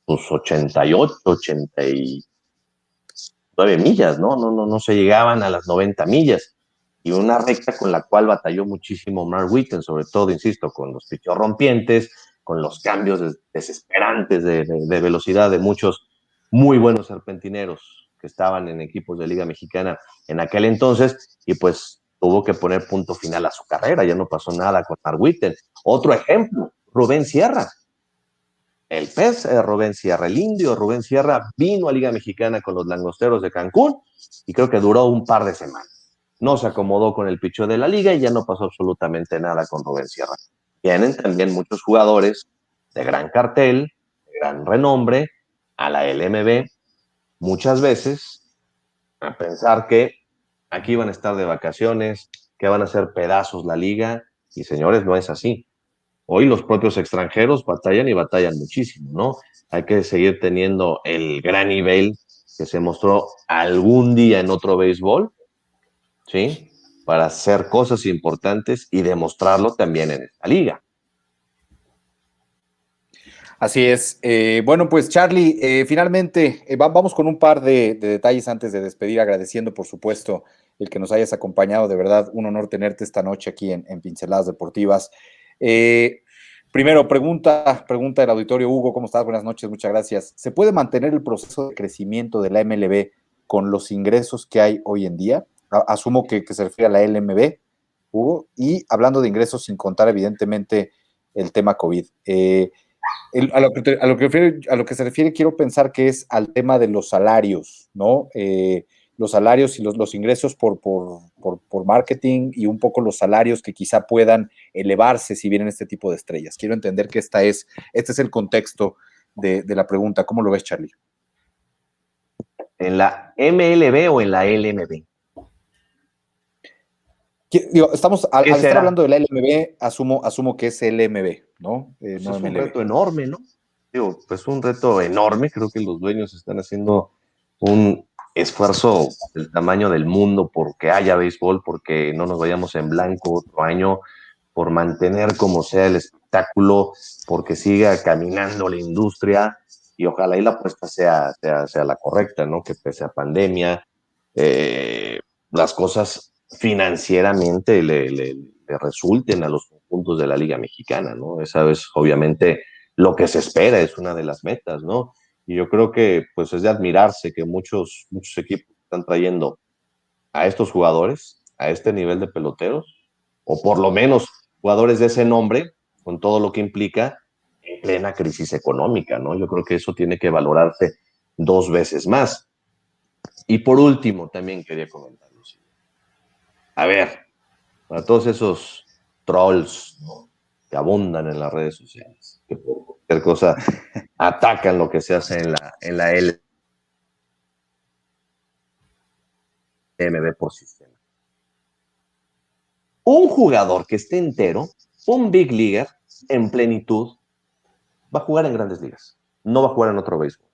pues 88, 89 millas, ¿no? No se llegaban a las 90 millas. Y una recta con la cual batalló muchísimo Mark Whiten, sobre todo, insisto, con los pichos rompientes, con los cambios desesperantes de velocidad de muchos muy buenos serpentineros que estaban en equipos de Liga Mexicana en aquel entonces, y pues tuvo que poner punto final a su carrera, ya no pasó nada con Mark Whiten. Otro ejemplo, Rubén Sierra. El pez Rubén Sierra, el indio Rubén Sierra vino a Liga Mexicana con los Langosteros de Cancún y creo que duró un par de semanas. No se acomodó con el picheo de la liga y ya no pasó absolutamente nada con Rubén Sierra. Vienen también muchos jugadores de gran cartel, de gran renombre, a la LMB, muchas veces a pensar que aquí van a estar de vacaciones, que van a hacer pedazos la liga, y señores, no es así. Hoy los propios extranjeros batallan y batallan muchísimo, ¿no? Hay que seguir teniendo el gran nivel que se mostró algún día en otro béisbol, ¿sí? Para hacer cosas importantes y demostrarlo también en esta liga. Así es. Bueno, pues Charlie, finalmente vamos con un par de detalles antes de despedir, agradeciendo por supuesto el que nos hayas acompañado. De verdad, un honor tenerte esta noche aquí en Pinceladas Deportivas. Primero, pregunta del auditorio. Hugo, ¿cómo estás? Buenas noches, muchas gracias. ¿Se puede mantener el proceso de crecimiento de la MLB con los ingresos que hay hoy en día? Asumo que se refiere a la LMB, Hugo, y hablando de ingresos sin contar evidentemente el tema COVID. A lo que se refiere, quiero pensar que es al tema de los salarios, ¿no? Los salarios y los ingresos por marketing y un poco los salarios que quizá puedan elevarse si vienen este tipo de estrellas. Quiero entender que este es el contexto de la pregunta. ¿Cómo lo ves, Charlie? ¿En la MLB o en la LMB? Estamos, al estar hablando de la LMB, asumo que es LMB, ¿no? Pues no es MLB. un reto enorme, ¿no? Digo, pues un reto enorme. Creo que los dueños están haciendo un esfuerzo del tamaño del mundo porque haya béisbol, porque no nos vayamos en blanco otro año, por mantener como sea el espectáculo, porque siga caminando la industria y ojalá y la apuesta sea la correcta, ¿no? Que pese a pandemia, las cosas financieramente le resulten a los conjuntos de la Liga Mexicana, ¿no? Esa es obviamente lo que se espera, es una de las metas, ¿no? Y yo creo que pues es de admirarse que muchos equipos están trayendo a estos jugadores, a este nivel de peloteros, o por lo menos jugadores de ese nombre, con todo lo que implica, en plena crisis económica, ¿no? Yo creo que eso tiene que valorarse 2 veces más. Y por último, también quería comentarlo. A ver, para todos esos trolls, ¿no?, que abundan en las redes sociales, que por cualquier cosa atacan lo que se hace en la LMB por sistema. Un jugador que esté entero, un big leaguer en plenitud, va a jugar en grandes ligas. No va a jugar en otro béisbol.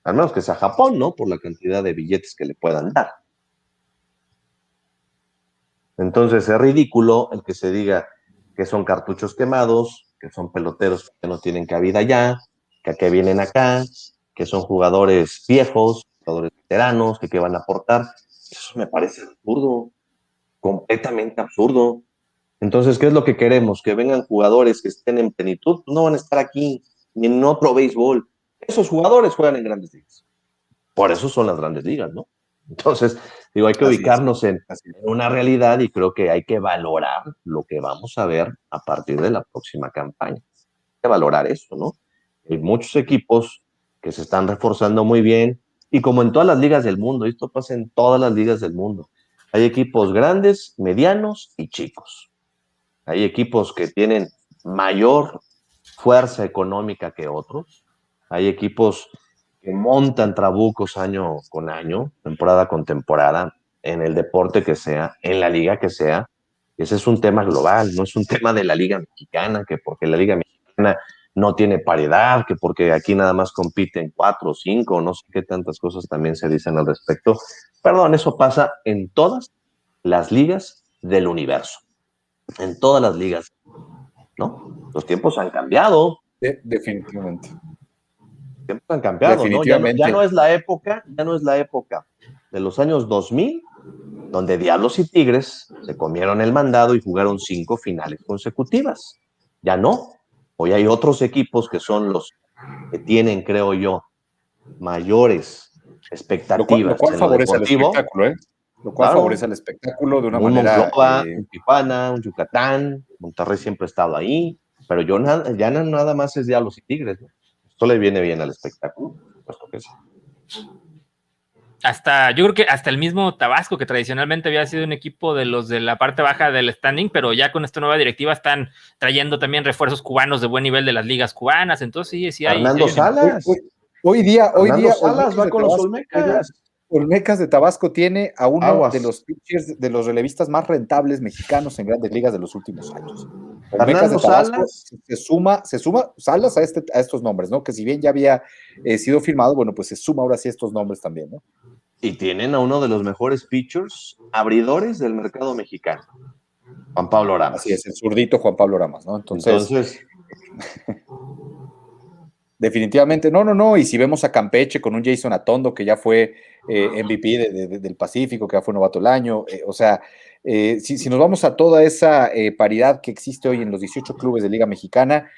Al menos que sea Japón, ¿no? Por la cantidad de billetes que le puedan dar. Entonces es ridículo el que se diga que son cartuchos quemados, que son peloteros que no tienen cabida ya, que a qué vienen acá, que son jugadores viejos, jugadores veteranos, que van a aportar. Eso me parece absurdo, completamente absurdo. Entonces, ¿qué es lo que queremos? Que vengan jugadores que estén en plenitud. No van a estar aquí ni en otro béisbol. Esos jugadores juegan en grandes ligas. Por eso son las grandes ligas, ¿no? Entonces, digo, hay que ubicarnos en una realidad y creo que hay que valorar lo que vamos a ver a partir de la próxima campaña. Hay que valorar eso, ¿no? Hay muchos equipos que se están reforzando muy bien y como en todas las ligas del mundo, esto pasa en todas las ligas del mundo, hay equipos grandes, medianos y chicos. Hay equipos que tienen mayor fuerza económica que otros. Hay equipos que montan trabucos año con año, temporada con temporada, en el deporte que sea, en la liga que sea. Ese es un tema global, no es un tema de la Liga Mexicana, que porque la Liga Mexicana no tiene paridad, que porque aquí nada más compiten 4 o 5, no sé qué tantas cosas también se dicen al respecto. Perdón, eso pasa en todas las ligas del universo, en todas las ligas, ¿no? Los tiempos han cambiado. Definitivamente. Los tiempos han cambiado, ¿no? Ya no es la época de los años 2000, donde Diablos y Tigres se comieron el mandado y jugaron 5 finales consecutivas. Ya no. Hoy hay otros equipos que son los que tienen, creo yo, mayores expectativas. Lo cual favorece al espectáculo, ¿eh? Lo cual favorece al espectáculo de una manera. Monclova, un Tijuana, un Yucatán, Monterrey siempre ha estado ahí, pero ya nada más es Diablos y Tigres, ¿no? Esto le viene bien al espectáculo, puesto que sí. Yo creo que hasta el mismo Tabasco, que tradicionalmente había sido un equipo de los de la parte baja del standing, pero ya con esta nueva directiva están trayendo también refuerzos cubanos de buen nivel de las ligas cubanas. Entonces sí hay. Fernando Salas. Hoy día Salas va con los Olmecas. Olmecas de Tabasco tiene a uno Aguas. de los pitchers, de los relevistas más rentables mexicanos en Grandes Ligas de los últimos años. Olmecas Fernando de Tabasco Salas. se suma Salas a estos nombres, ¿no? Que si bien ya había sido firmado, bueno, pues se suma ahora sí a estos nombres también, ¿no? Y tienen a uno de los mejores pitchers abridores del mercado mexicano, Juan Pablo Ramas. Así es, el zurdito Juan Pablo Ramas, ¿no? Entonces definitivamente, no, y si vemos a Campeche con un Jason Atondo, que ya fue MVP del Pacífico, que ya fue novato del año, o sea, si nos vamos a toda esa paridad que existe hoy en los 18 clubes de Liga Mexicana,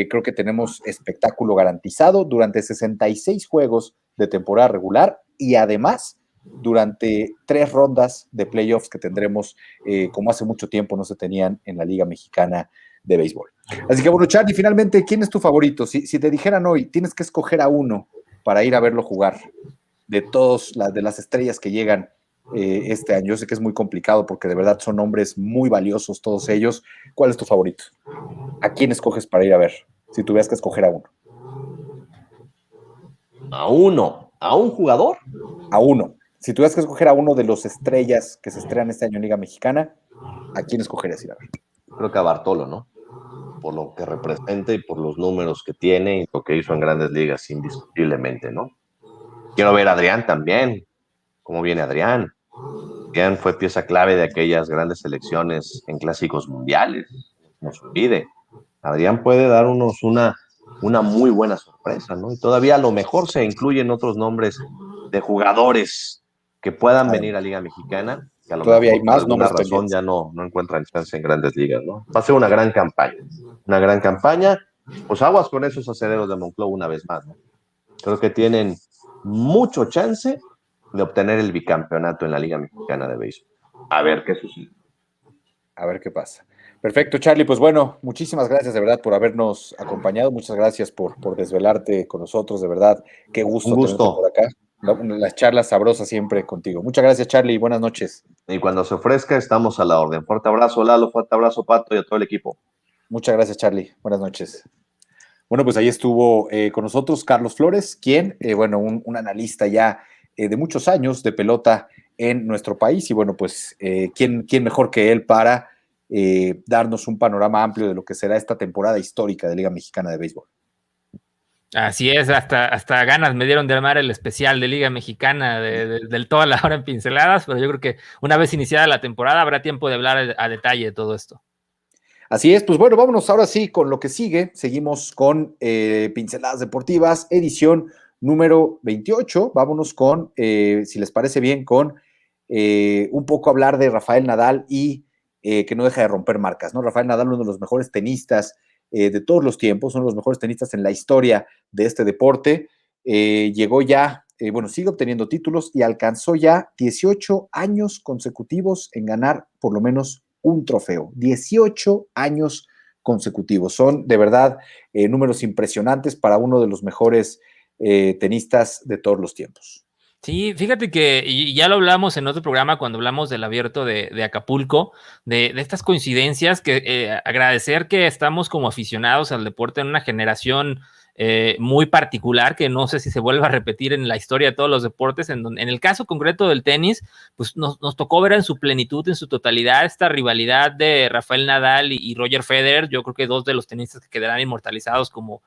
creo que tenemos espectáculo garantizado durante 66 juegos de temporada regular y además durante 3 rondas de playoffs que tendremos, como hace mucho tiempo no se tenían en la Liga Mexicana de Béisbol. Así que bueno, Charlie, finalmente, ¿quién es tu favorito? Si te dijeran hoy, tienes que escoger a uno para ir a verlo jugar, de todas las estrellas que llegan este año. Yo sé que es muy complicado porque de verdad son hombres muy valiosos todos ellos. ¿Cuál es tu favorito? ¿A quién escoges para ir a ver? Si tuvieras que escoger a uno. A uno, a un jugador. A uno. Si tuvieras que escoger a uno de los estrellas que se estrenan este año en Liga Mexicana, ¿a quién escogerías ir a ver? Creo que a Bartolo, ¿no? Por lo que representa y por los números que tiene y lo que hizo en Grandes Ligas, indiscutiblemente, ¿no? Quiero ver a Adrián también. ¿Cómo viene Adrián? Adrián fue pieza clave de aquellas grandes selecciones en clásicos mundiales. No se olvide. Adrián puede darnos una muy buena sorpresa, ¿no? Y todavía a lo mejor se incluyen otros nombres de jugadores que puedan venir a Liga Mexicana, que a lo Todavía mejor hay por más alguna nombres razón pendientes. ya no encuentran chance en Grandes Ligas, ¿no? Va a ser una gran campaña. Una gran campaña. Pues aguas con esos aceleros de Monclova una vez más, ¿no? Creo que tienen mucho chance de obtener el bicampeonato en la Liga Mexicana de Béisbol. A ver qué sucede. A ver qué pasa. Perfecto, Charlie. Pues bueno, muchísimas gracias de verdad por habernos acompañado. Muchas gracias por desvelarte con nosotros, de verdad. Qué gusto Un tenerte por gusto. acá. Las charlas sabrosas siempre contigo. Muchas gracias, Charlie. Buenas noches. Y cuando se ofrezca, estamos a la orden. Fuerte abrazo, Lalo. Fuerte abrazo, Pato, y a todo el equipo. Muchas gracias, Charlie. Buenas noches. Bueno, pues ahí estuvo con nosotros Carlos Flores, quien, bueno, un analista ya de muchos años de pelota en nuestro país. Y bueno, pues, ¿quién mejor que él para darnos un panorama amplio de lo que será esta temporada histórica de Liga Mexicana de Béisbol? Así es, hasta ganas me dieron de armar el especial de Liga Mexicana del toda la hora en pinceladas, pero yo creo que una vez iniciada la temporada habrá tiempo de hablar a detalle de todo esto. Así es, pues bueno, vámonos ahora sí con lo que sigue. Seguimos con Pinceladas Deportivas, edición número 28. Vámonos con, si les parece bien, con un poco hablar de Rafael Nadal y que no deja de romper marcas, ¿no? Rafael Nadal, uno de los mejores tenistas de todos los tiempos, uno de los mejores tenistas en la historia de este deporte. Llegó ya, bueno, sigue obteniendo títulos y alcanzó ya 18 años consecutivos en ganar por lo menos un trofeo. 18 años consecutivos. Son de verdad números impresionantes para uno de los mejores tenistas de todos los tiempos. Sí, fíjate que y ya lo hablamos en otro programa cuando hablamos del abierto de Acapulco, de estas coincidencias que agradecer que estamos como aficionados al deporte en una generación muy particular que no sé si se vuelva a repetir en la historia de todos los deportes, en el caso concreto del tenis, pues nos tocó ver en su plenitud, en su totalidad, esta rivalidad de Rafael Nadal y Roger Federer. Yo creo que dos de los tenistas que quedarán inmortalizados como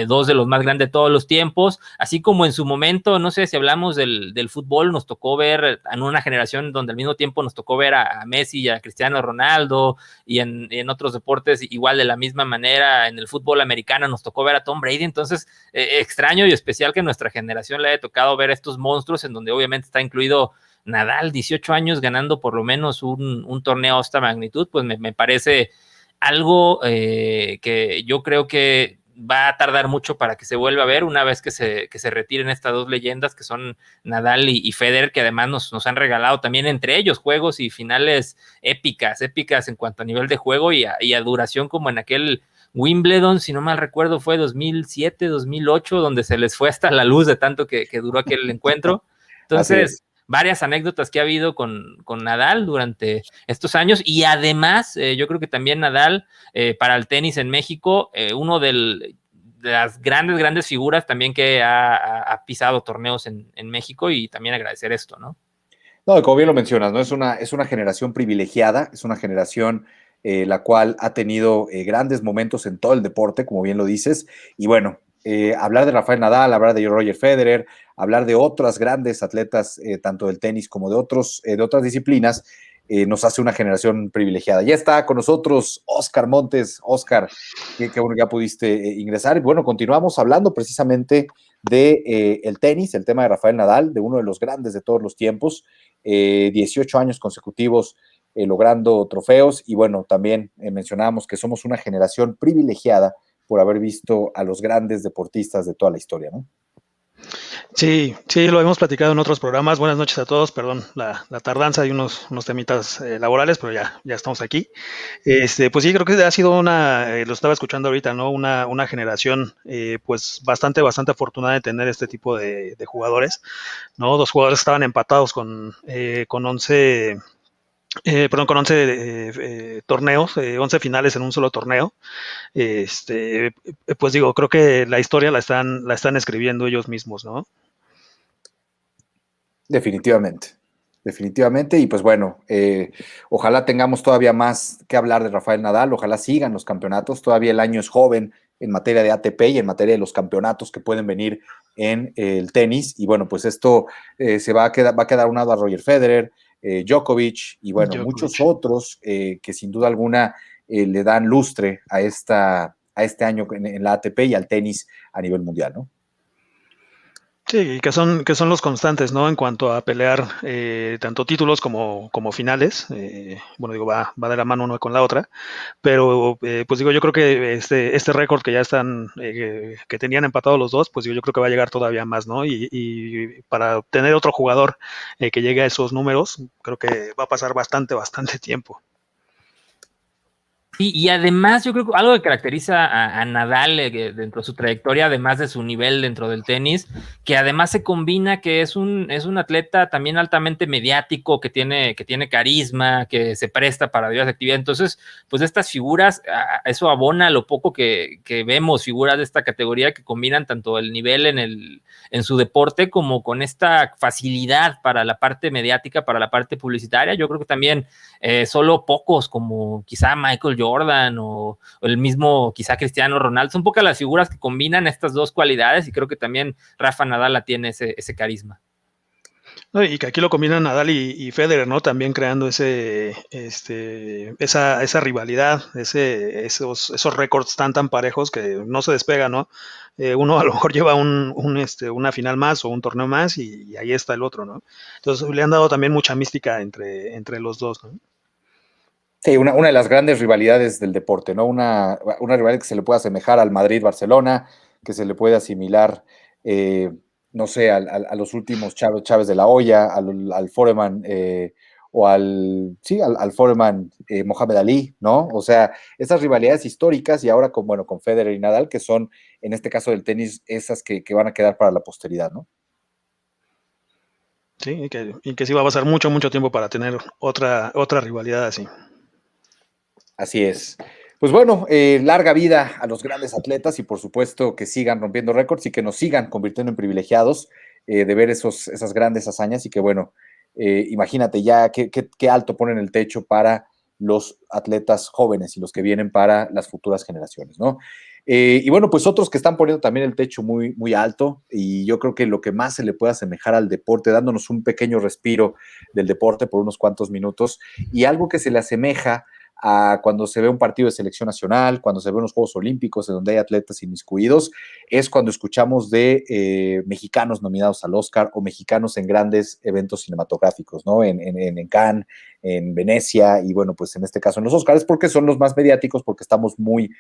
dos de los más grandes de todos los tiempos, así como en su momento, no sé si hablamos del fútbol, nos tocó ver en una generación donde al mismo tiempo nos tocó ver a Messi y a Cristiano Ronaldo, y en otros deportes igual de la misma manera, en el fútbol americano nos tocó ver a Tom Brady. Entonces extraño y especial que a nuestra generación le haya tocado ver a estos monstruos, en donde obviamente está incluido Nadal, 18 años ganando por lo menos un torneo de esta magnitud. Pues me parece algo que yo creo que va a tardar mucho para que se vuelva a ver una vez que se retiren estas dos leyendas que son Nadal y Federer, que además nos han regalado también entre ellos juegos y finales épicas en cuanto a nivel de juego y a duración, como en aquel Wimbledon, si no mal recuerdo fue 2007, 2008, donde se les fue hasta la luz de tanto que duró aquel encuentro. Entonces, varias anécdotas que ha habido con Nadal durante estos años, y además yo creo que también Nadal para el tenis en México, de las grandes figuras también que ha pisado torneos en México, y también agradecer esto, ¿no? No, como bien lo mencionas, ¿no? Es una generación privilegiada, es una generación la cual ha tenido grandes momentos en todo el deporte, como bien lo dices, y bueno, hablar de Rafael Nadal, hablar de Roger Federer, hablar de otras grandes atletas, tanto del tenis como de otras disciplinas, nos hace una generación privilegiada. Ya está con nosotros Oscar Montes. Oscar, qué bueno que ya pudiste ingresar. Y bueno, continuamos hablando precisamente de el tenis, el tema de Rafael Nadal, de uno de los grandes de todos los tiempos, 18 años consecutivos logrando trofeos, y bueno, también mencionábamos que somos una generación privilegiada por haber visto a los grandes deportistas de toda la historia, ¿no? Sí, sí, lo hemos platicado en otros programas. Buenas noches a todos, perdón la tardanza y unos temitas laborales, pero ya estamos aquí. Pues sí, creo que ha sido lo estaba escuchando ahorita, ¿no? Una generación, pues bastante afortunada de tener este tipo de jugadores, ¿no? Dos jugadores que estaban empatados con 11, con 11 torneos, 11 finales en un solo torneo. Pues digo, creo que la historia la están escribiendo ellos mismos, ¿no? Definitivamente, definitivamente. Y pues bueno, ojalá tengamos todavía más que hablar de Rafael Nadal, ojalá sigan los campeonatos, todavía el año es joven en materia de ATP y en materia de los campeonatos que pueden venir en el tenis. Y bueno, pues esto se va a quedar a un lado a Roger Federer, Djokovic y bueno, muchos Djokovic. otros que sin duda alguna le dan lustre a este año en la ATP y al tenis a nivel mundial, ¿no? Sí, y que son los constantes, ¿no? En cuanto a pelear tanto títulos como finales. Bueno, digo, va de la mano una con la otra. Pero, pues digo, yo creo que este récord que ya están, que tenían empatados los dos, pues digo, yo creo que va a llegar todavía más, ¿no? Y para tener otro jugador que llegue a esos números, creo que va a pasar bastante tiempo. Y además yo creo que algo que caracteriza a Nadal dentro de su trayectoria, además de su nivel dentro del tenis, que además se combina que es un atleta también altamente mediático, que tiene carisma, que se presta para diversas actividades. Entonces, pues estas figuras, eso abona lo poco que vemos figuras de esta categoría que combinan tanto el nivel en su deporte como con esta facilidad para la parte mediática, para la parte publicitaria. Yo creo que también solo pocos, como quizá Michael Jordan o el mismo quizá Cristiano Ronaldo, son pocas las figuras que combinan estas dos cualidades, y creo que también Rafa Nadal tiene ese carisma. No, y que aquí lo combinan Nadal y Federer, ¿no? También creando esa rivalidad, esos récords tan parejos que no se despega, ¿no? Uno a lo mejor lleva una final más o un torneo más y ahí está el otro, ¿no? Entonces le han dado también mucha mística entre los dos, ¿no? Sí, una de las grandes rivalidades del deporte, ¿no? Una rivalidad que se le puede asemejar al Madrid-Barcelona, que se le puede asimilar, no sé, a los últimos Chávez de la Hoya, al Foreman, al Foreman Mohamed Ali, ¿no? O sea, estas rivalidades históricas, y ahora con Federer y Nadal, que son, en este caso del tenis, esas que van a quedar para la posteridad, ¿no? Sí, y que sí va a pasar mucho tiempo para tener otra rivalidad así. Así es. Pues bueno, larga vida a los grandes atletas y por supuesto que sigan rompiendo récords y que nos sigan convirtiendo en privilegiados de ver esas grandes hazañas, y que bueno, imagínate ya qué alto ponen el techo para los atletas jóvenes y los que vienen para las futuras generaciones, ¿no? Y bueno, pues otros que están poniendo también el techo muy alto, y yo creo que lo que más se le puede asemejar al deporte, dándonos un pequeño respiro del deporte por unos cuantos minutos, y algo que se le asemeja a cuando se ve un partido de selección nacional, cuando se ve unos Juegos Olímpicos en donde hay atletas inmiscuidos, es cuando escuchamos de mexicanos nominados al Oscar o mexicanos en grandes eventos cinematográficos, ¿no? En Cannes, en Venecia, y bueno, pues en este caso en los Oscars, porque son los más mediáticos, porque estamos muy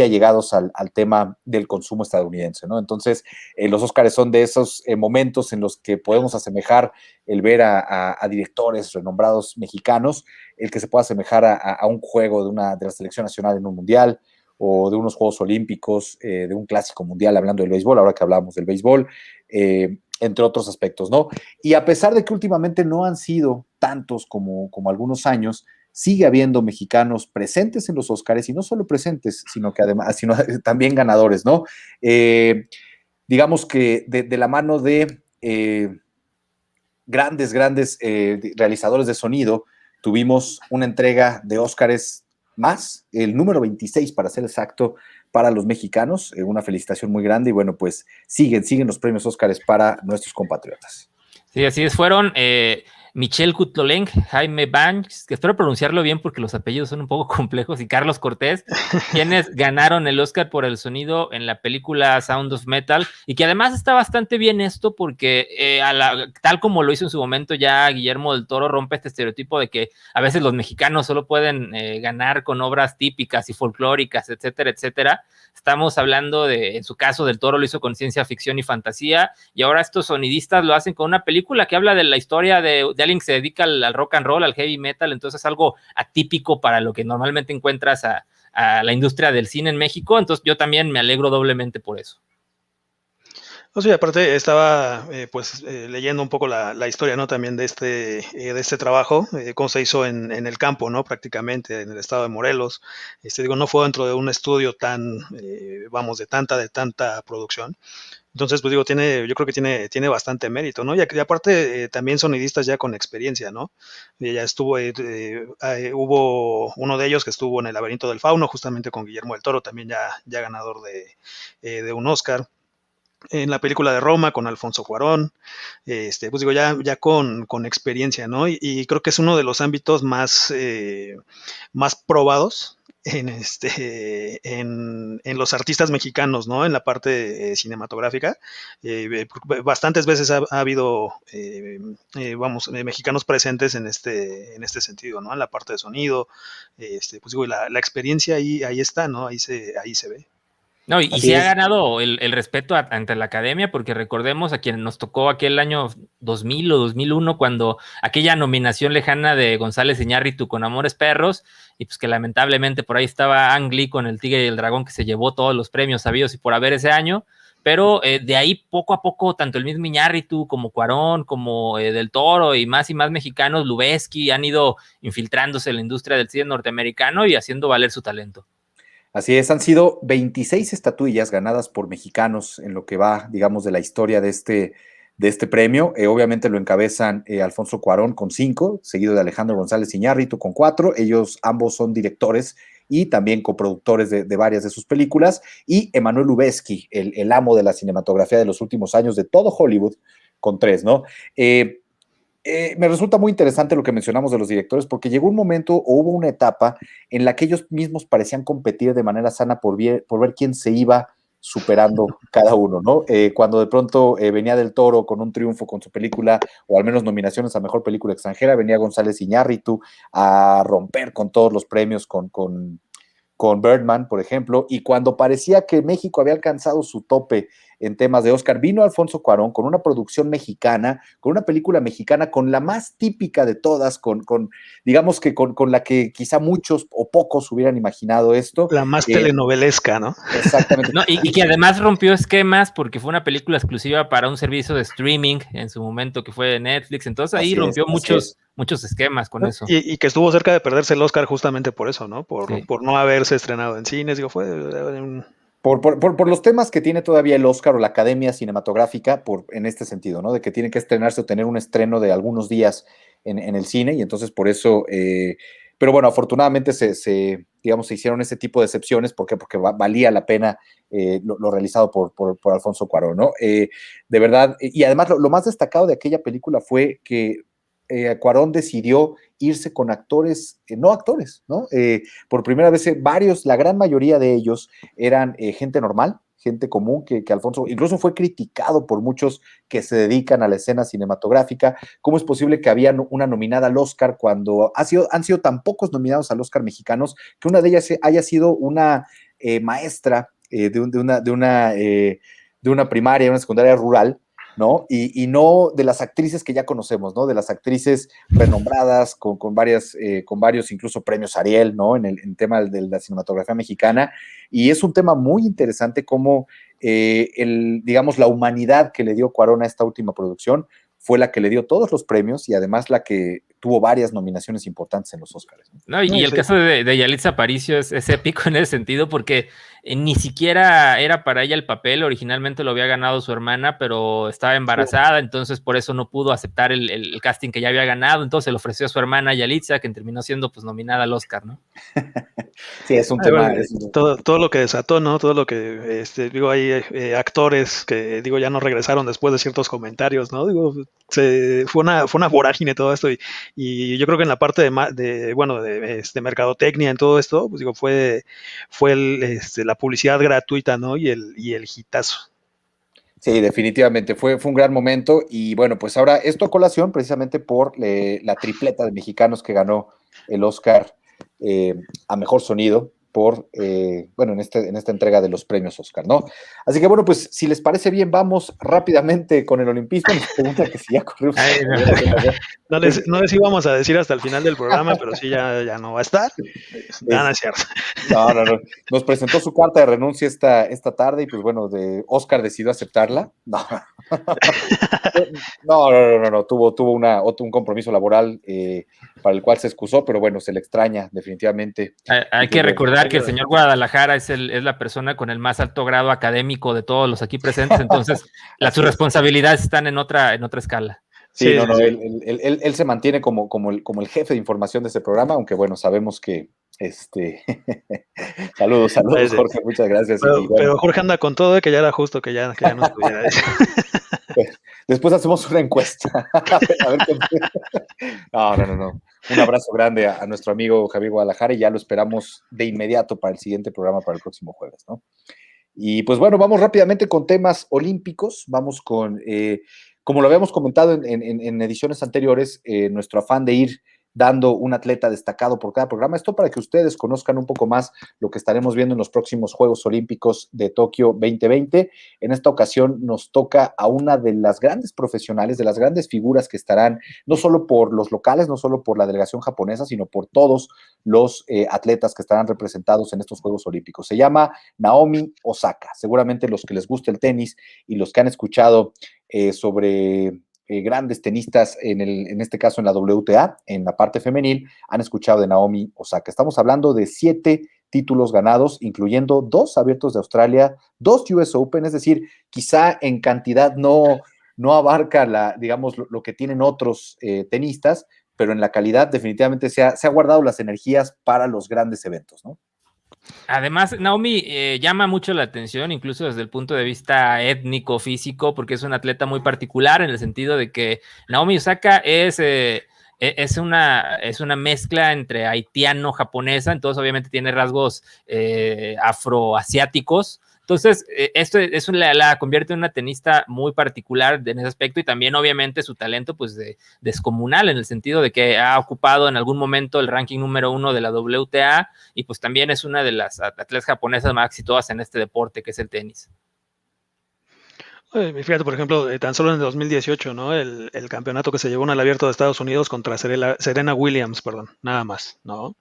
allegados al tema del consumo estadounidense, ¿no? Entonces, los Oscars son de esos momentos en los que podemos asemejar el ver a directores renombrados mexicanos, el que se pueda asemejar a un juego de la selección nacional en un mundial, o de unos Juegos Olímpicos, de un clásico mundial, hablando del béisbol, ahora que hablamos del béisbol, entre otros aspectos, ¿no? Y a pesar de que últimamente no han sido tantos como algunos años, sigue habiendo mexicanos presentes en los Óscares, y no solo presentes, sino que además, sino también ganadores, ¿no? Digamos que de la mano de grandes realizadores de sonido, tuvimos una entrega de Óscares más, el número 26 para ser exacto, para los mexicanos, una felicitación muy grande, y bueno, pues siguen los premios Óscares para nuestros compatriotas. Sí, así es, fueron Michelle Kutloleng, Jaime Banks, que espero pronunciarlo bien porque los apellidos son un poco complejos, y Carlos Cortés, quienes ganaron el Oscar por el sonido en la película Sound of Metal, y que además está bastante bien esto porque tal como lo hizo en su momento ya Guillermo del Toro, rompe este estereotipo de que a veces los mexicanos solo pueden ganar con obras típicas y folclóricas, etcétera, etcétera. Estamos hablando de, en su caso, del Toro lo hizo con ciencia ficción y fantasía, y ahora estos sonidistas lo hacen con una película que habla de la historia de alguien que se dedica al rock and roll, al heavy metal. Entonces es algo atípico para lo que normalmente encuentras a la industria del cine en México. Entonces yo también me alegro doblemente por eso. O sea, aparte estaba leyendo un poco la historia, ¿no? También de este trabajo, cómo se hizo en el campo, ¿no? Prácticamente en el estado de Morelos. Digo, no fue dentro de un estudio tan, de tanta producción. Entonces, pues digo, yo creo que tiene bastante mérito, ¿no? Y aparte, también sonidistas ya con experiencia, ¿no? Ya hubo uno de ellos que estuvo en El laberinto del fauno, justamente con Guillermo del Toro, también ya ganador de un Oscar. En la película de Roma con Alfonso Cuarón, pues digo, ya con experiencia, ¿no? Y creo que es uno de los ámbitos más probados en los artistas mexicanos, ¿no? En la parte cinematográfica. Bastantes veces ha habido, mexicanos presentes en este sentido, ¿no? En la parte de sonido, pues digo, la experiencia ahí está, ¿no? Ahí se ve. No, y se ha ganado el respeto ante la academia, porque recordemos a quien nos tocó aquel año 2000 o 2001, cuando aquella nominación lejana de González Iñárritu con Amores Perros, y pues que lamentablemente por ahí estaba Ang Lee con El Tigre y el Dragón, que se llevó todos los premios sabidos y por haber ese año. Pero de ahí poco a poco, tanto el mismo Iñárritu como Cuarón, como Del Toro y más mexicanos, Lubezki, han ido infiltrándose en la industria del cine norteamericano y haciendo valer su talento. Así es, han sido 26 estatuillas ganadas por mexicanos en lo que va, digamos, de la historia de este premio. Obviamente lo encabezan Alfonso Cuarón con 5, seguido de Alejandro González Iñárritu con 4. Ellos ambos son directores y también coproductores de varias de sus películas. Y Emmanuel Lubezki, el amo de la cinematografía de los últimos años de todo Hollywood, con 3, ¿no? Me resulta muy interesante lo que mencionamos de los directores, porque llegó un momento o hubo una etapa en la que ellos mismos parecían competir de manera sana por ver quién se iba superando cada uno, ¿no? Cuando de pronto venía Del Toro con un triunfo con su película, o al menos nominaciones a Mejor Película Extranjera, venía González Iñárritu a romper con todos los premios con Birdman, por ejemplo, y cuando parecía que México había alcanzado su tope en temas de Oscar, vino Alfonso Cuarón con una producción mexicana, con una película mexicana, con la más típica de todas, digamos que con la que quizá muchos o pocos hubieran imaginado esto. La más telenovelesca, ¿no? Exactamente. No, y que además rompió esquemas porque fue una película exclusiva para un servicio de streaming en su momento, que fue Netflix. Entonces ahí rompió muchos esquemas con eso. Y que estuvo cerca de perderse el Oscar justamente por eso, ¿no? Por no haberse estrenado en cines. Digo, fue por los temas que tiene todavía el Oscar o la Academia Cinematográfica, en este sentido, ¿no? De que tiene que estrenarse o tener un estreno de algunos días en el cine, y entonces por eso, pero bueno, afortunadamente se hicieron ese tipo de excepciones. ¿Por qué? Porque valía la pena lo realizado por Alfonso Cuarón, ¿no? De verdad, y además lo más destacado de aquella película fue que Cuarón decidió irse con actores, no actores, ¿no? Por primera vez, la gran mayoría de ellos eran gente normal, gente común, que Alfonso incluso fue criticado por muchos que se dedican a la escena cinematográfica. ¿Cómo es posible que había una nominada al Oscar cuando han sido tan pocos nominados al Oscar mexicanos, que una de ellas haya sido una maestra de una primaria, una secundaria rural, ¿no? Y no de las actrices que ya conocemos, ¿no? De las actrices renombradas con varios incluso premios Ariel, ¿no? En tema de la cinematografía mexicana. Y es un tema muy interesante cómo digamos, la humanidad que le dio Cuarón a esta última producción fue la que le dio todos los premios, y además la que tuvo varias nominaciones importantes en los Oscars. No, y el caso de Yalitza Aparicio es épico en ese sentido, porque ni siquiera era para ella el papel. Originalmente lo había ganado su hermana, pero estaba embarazada, entonces por eso no pudo aceptar el casting que ya había ganado. Entonces se lo ofreció a su hermana Yalitza, que terminó siendo pues nominada al Oscar, ¿no? Sí, es un tema. Todo lo que desató, ¿no? Todo lo que, digo, hay actores que, digo, ya no regresaron después de ciertos comentarios, ¿no? Digo, fue una vorágine todo esto, y yo creo que en la parte de mercadotecnia, en todo esto, pues digo, fue la publicidad gratuita, ¿no? Y el hitazo. Sí, definitivamente, fue un gran momento, y bueno, pues ahora esto a colación precisamente por la tripleta de mexicanos que ganó el Oscar a Mejor Sonido en esta entrega de los premios Oscar, ¿no? Así que bueno, pues si les parece bien, vamos rápidamente con el olimpismo. Nos pregunta que si ya corrimos. No les íbamos a decir hasta el final del programa, pero sí, ya no va a estar. Nada, es cierto. No. Nos presentó su carta de renuncia esta tarde, y pues bueno, Oscar decidió aceptarla. No. Tuvo un compromiso laboral para el cual se excusó, pero bueno, se le extraña definitivamente. Hay que recordar que el señor Guadalajara es la persona con el más alto grado académico de todos los aquí presentes, entonces sus responsabilidades están en otra escala. Sí. Él se mantiene como el jefe de información de ese programa, aunque bueno, sabemos que saludos, Jorge, muchas gracias. Pero Jorge anda con todo, que ya era justo que ya no estuviera. Después hacemos una encuesta. A ver No. Un abrazo grande a nuestro amigo Javier Guadalajara, y ya lo esperamos de inmediato para el siguiente programa, para el próximo jueves, ¿no? Y pues bueno, vamos rápidamente con temas olímpicos. Vamos con, como lo habíamos comentado en ediciones anteriores, nuestro afán de ir dando un atleta destacado por cada programa. Esto para que ustedes conozcan un poco más lo que estaremos viendo en los próximos Juegos Olímpicos de Tokio 2020. En esta ocasión nos toca a una de las grandes profesionales, de las grandes figuras que estarán, no solo por los locales, no solo por la delegación japonesa, sino por todos los atletas que estarán representados en estos Juegos Olímpicos. Se llama Naomi Osaka. Seguramente los que les gusta el tenis y los que han escuchado sobre grandes tenistas, en este caso en la WTA, en la parte femenil, han escuchado de Naomi Osaka. Estamos hablando de 7 títulos ganados, incluyendo 2 abiertos de Australia, 2 US Open, es decir, quizá en cantidad no abarca digamos, lo que tienen otros tenistas, pero en la calidad definitivamente se ha guardado las energías para los grandes eventos, ¿no? Además, Naomi llama mucho la atención, incluso desde el punto de vista étnico, físico, porque es una atleta muy particular, en el sentido de que Naomi Osaka es una mezcla entre haitiano-japonesa, entonces obviamente tiene rasgos afroasiáticos. Entonces, esto la convierte en una tenista muy particular en ese aspecto, y también obviamente su talento pues descomunal, en el sentido de que ha ocupado en algún momento el ranking número 1 de la WTA, y pues también es una de las atletas japonesas más exitosas en este deporte, que es el tenis. Fíjate, por ejemplo, tan solo en el 2018, ¿no? El campeonato que se llevó en el Abierto de Estados Unidos contra Serena Williams, nada más, ¿no? O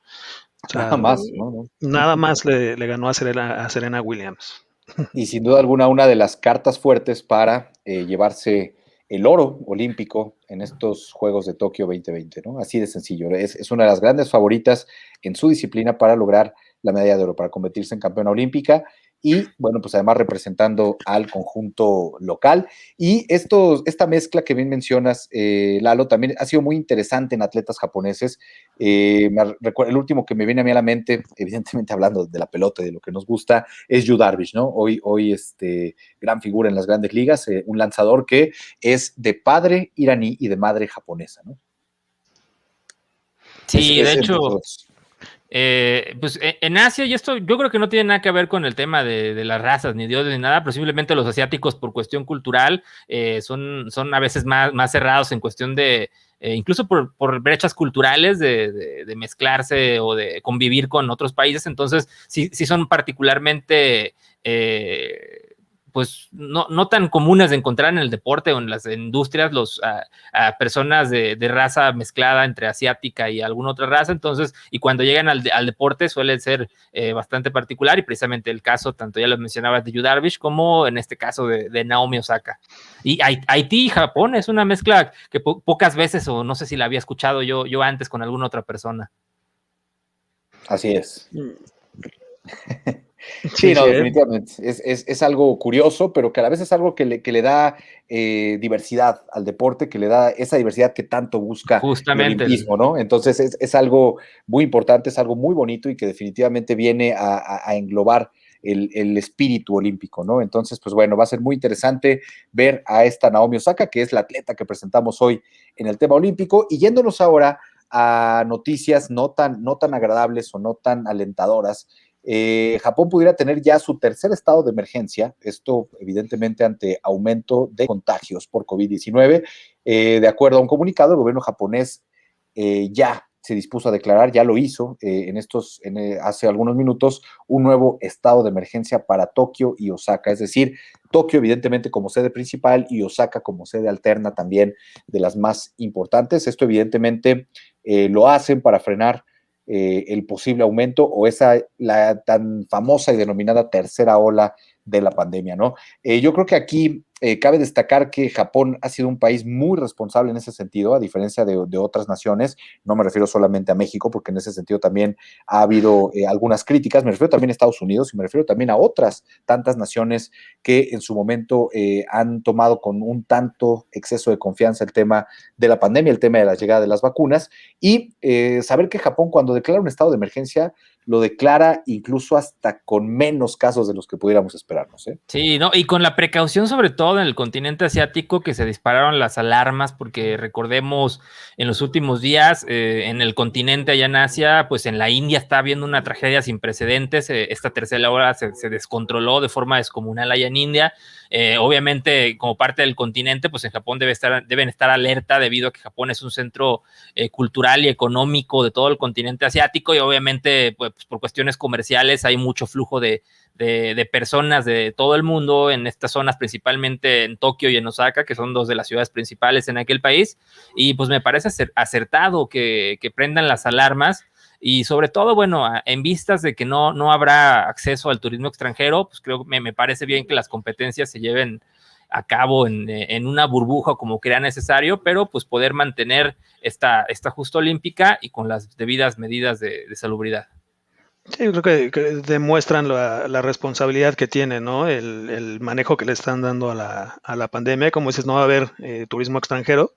sea, nada más, ¿no? Nada más le ganó a Serena Williams. Y sin duda alguna, una de las cartas fuertes para llevarse el oro olímpico en estos Juegos de Tokio 2020, ¿no? Así de sencillo. Es una de las grandes favoritas en su disciplina para lograr la medalla de oro, para convertirse en campeona olímpica, y bueno, pues además representando al conjunto local. Y esta mezcla que bien mencionas, Lalo, también ha sido muy interesante en atletas japoneses. El último que me viene a mí a la mente, evidentemente hablando de la pelota y de lo que nos gusta, es Yu Darvish, ¿no? Hoy gran figura en las grandes ligas, un lanzador que es de padre iraní y de madre japonesa, ¿no? Sí, de hecho, pues en Asia, y esto yo creo que no tiene nada que ver con el tema de las razas, ni dioses, ni nada, pero simplemente los asiáticos, por cuestión cultural, son a veces más cerrados en cuestión de, incluso por brechas culturales de mezclarse o de convivir con otros países. Entonces sí son particularmente pues no tan comunes de encontrar en el deporte o en las industrias, a personas de raza mezclada entre asiática y alguna otra raza. Entonces, y cuando llegan al deporte suele ser bastante particular, y precisamente el caso, tanto ya lo mencionabas de Yu Darvish, como en este caso de Naomi Osaka. Y Haití y Japón es una mezcla que pocas veces, o no sé si la había escuchado yo antes con alguna otra persona. Así es. Sí, no, sí, definitivamente. Es algo curioso, pero que a la vez es algo que le da diversidad al deporte, que le da esa diversidad que tanto busca el Justamente. olimpismo, ¿no? Entonces es algo muy importante, es algo muy bonito y que definitivamente viene a englobar el espíritu olímpico, ¿no? Entonces, pues bueno, va a ser muy interesante ver a esta Naomi Osaka, que es la atleta que presentamos hoy en el tema olímpico, y yéndonos ahora a noticias no tan agradables o no tan alentadoras. Japón pudiera tener ya su tercer estado de emergencia, esto evidentemente ante aumento de contagios por COVID-19. De acuerdo a un comunicado, el gobierno japonés ya se dispuso a declarar, ya lo hizo hace algunos minutos, un nuevo estado de emergencia para Tokio y Osaka, es decir, Tokio evidentemente como sede principal y Osaka como sede alterna también de las más importantes. Esto evidentemente lo hacen para frenar el posible aumento o la tan famosa y denominada tercera ola de la pandemia, ¿no? Yo creo que aquí cabe destacar que Japón ha sido un país muy responsable en ese sentido, a diferencia de otras naciones. No me refiero solamente a México, porque en ese sentido también ha habido algunas críticas. Me refiero también a Estados Unidos y me refiero también a otras tantas naciones que en su momento han tomado con un tanto exceso de confianza el tema de la pandemia, el tema de la llegada de las vacunas, y saber que Japón, cuando declara un estado de emergencia, lo declara incluso hasta con menos casos de los que pudiéramos esperarnos, ¿eh? Sí, no, y con la precaución sobre todo en el continente asiático, que se dispararon las alarmas, porque recordemos en los últimos días en el continente allá en Asia, pues en la India está habiendo una tragedia sin precedentes. Esta tercera ola se descontroló de forma descomunal allá en India. Obviamente, como parte del continente, pues en Japón deben estar alerta, debido a que Japón es un centro cultural y económico de todo el continente asiático, y obviamente pues por cuestiones comerciales hay mucho flujo de personas de todo el mundo en estas zonas, principalmente en Tokio y en Osaka, que son dos de las ciudades principales en aquel país. Y pues me parece acertado que prendan las alarmas, y sobre todo, bueno, en vistas de que no habrá acceso al turismo extranjero, pues creo que me parece bien que las competencias se lleven a cabo en una burbuja como crea necesario, pero pues poder mantener esta justa olímpica y con las debidas medidas de salubridad. Sí, yo creo que demuestran la responsabilidad que tiene, ¿no? El manejo que le están dando a la pandemia. Como dices, no va a haber turismo extranjero,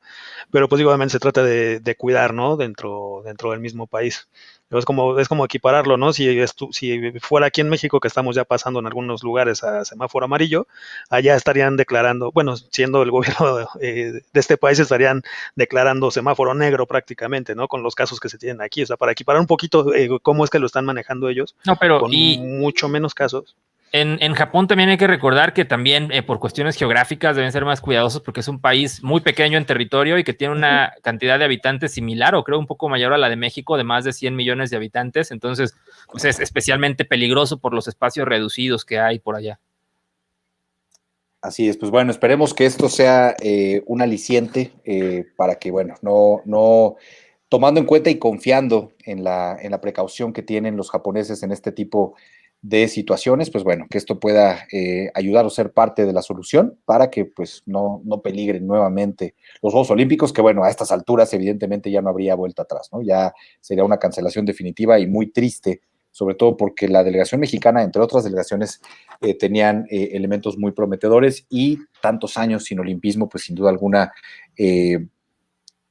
pero pues igualmente se trata de cuidar, ¿no? Dentro del mismo país. Pero es como equipararlo, ¿no? Si fuera aquí en México, que estamos ya pasando en algunos lugares a semáforo amarillo, allá estarían declarando, bueno, siendo el gobierno de este país, estarían declarando semáforo negro prácticamente, ¿no? Con los casos que se tienen aquí. O sea, para equiparar un poquito cómo es que lo están manejando ellos, No, pero con mucho menos casos. En Japón también hay que recordar que también por cuestiones geográficas deben ser más cuidadosos, porque es un país muy pequeño en territorio y que tiene una cantidad de habitantes similar, o creo un poco mayor a la de México, de más de 100 millones de habitantes. Entonces, pues es especialmente peligroso por los espacios reducidos que hay por allá. Así es, pues bueno, esperemos que esto sea un aliciente para que, bueno, no tomando en cuenta y confiando en la precaución que tienen los japoneses en este tipo de situaciones, pues bueno, que esto pueda ayudar o ser parte de la solución para que pues no peligren nuevamente los Juegos Olímpicos, que bueno, a estas alturas evidentemente ya no habría vuelta atrás, ¿no? Ya sería una cancelación definitiva y muy triste, sobre todo porque la delegación mexicana, entre otras delegaciones, tenían elementos muy prometedores, y tantos años sin olimpismo, pues sin duda alguna,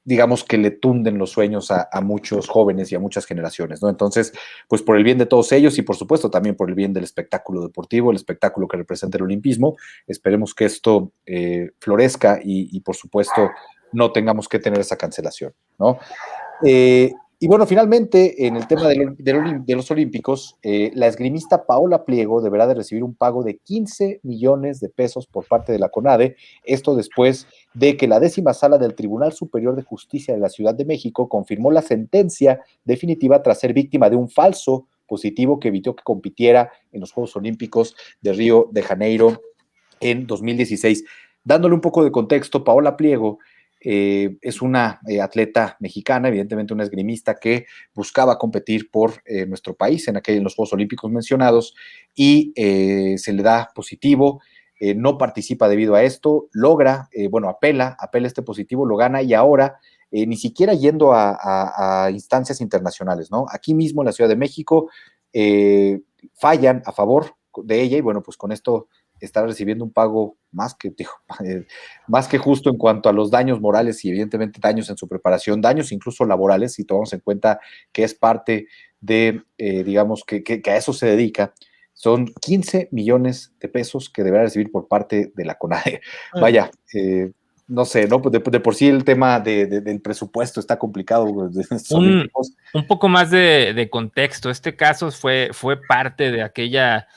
digamos que le tunden los sueños a muchos jóvenes y a muchas generaciones, ¿no? Entonces, pues por el bien de todos ellos y por supuesto también por el bien del espectáculo deportivo, el espectáculo que representa el olimpismo, esperemos que esto florezca y por supuesto no tengamos que tener esa cancelación, ¿no? Y bueno, finalmente, en el tema de los Olímpicos, la esgrimista Paola Pliego deberá de recibir un pago de 15 millones de pesos por parte de la CONADE, esto después de que la 10ª Sala del Tribunal Superior de Justicia de la Ciudad de México confirmó la sentencia definitiva tras ser víctima de un falso positivo que evitó que compitiera en los Juegos Olímpicos de Río de Janeiro en 2016. Dándole un poco de contexto, Paola Pliego es una atleta mexicana, evidentemente una esgrimista que buscaba competir por nuestro país en los Juegos Olímpicos mencionados y se le da positivo, no participa debido a esto, logra, apela este positivo, lo gana y ahora ni siquiera yendo a instancias internacionales, ¿no? Aquí mismo en la Ciudad de México fallan a favor de ella y bueno, pues con esto está recibiendo un pago más que justo en cuanto a los daños morales y evidentemente daños en su preparación, daños incluso laborales, si tomamos en cuenta que es parte de, digamos, que a eso se dedica. Son 15 millones de pesos que deberá recibir por parte de la CONADE. Vaya, no sé, ¿no? De por sí el tema del presupuesto está complicado. Un poco más de contexto. Este caso fue parte de aquella,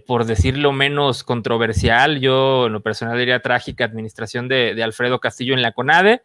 por decirlo menos controversial, yo en lo personal diría trágica, administración de Alfredo Castillo en la CONADE.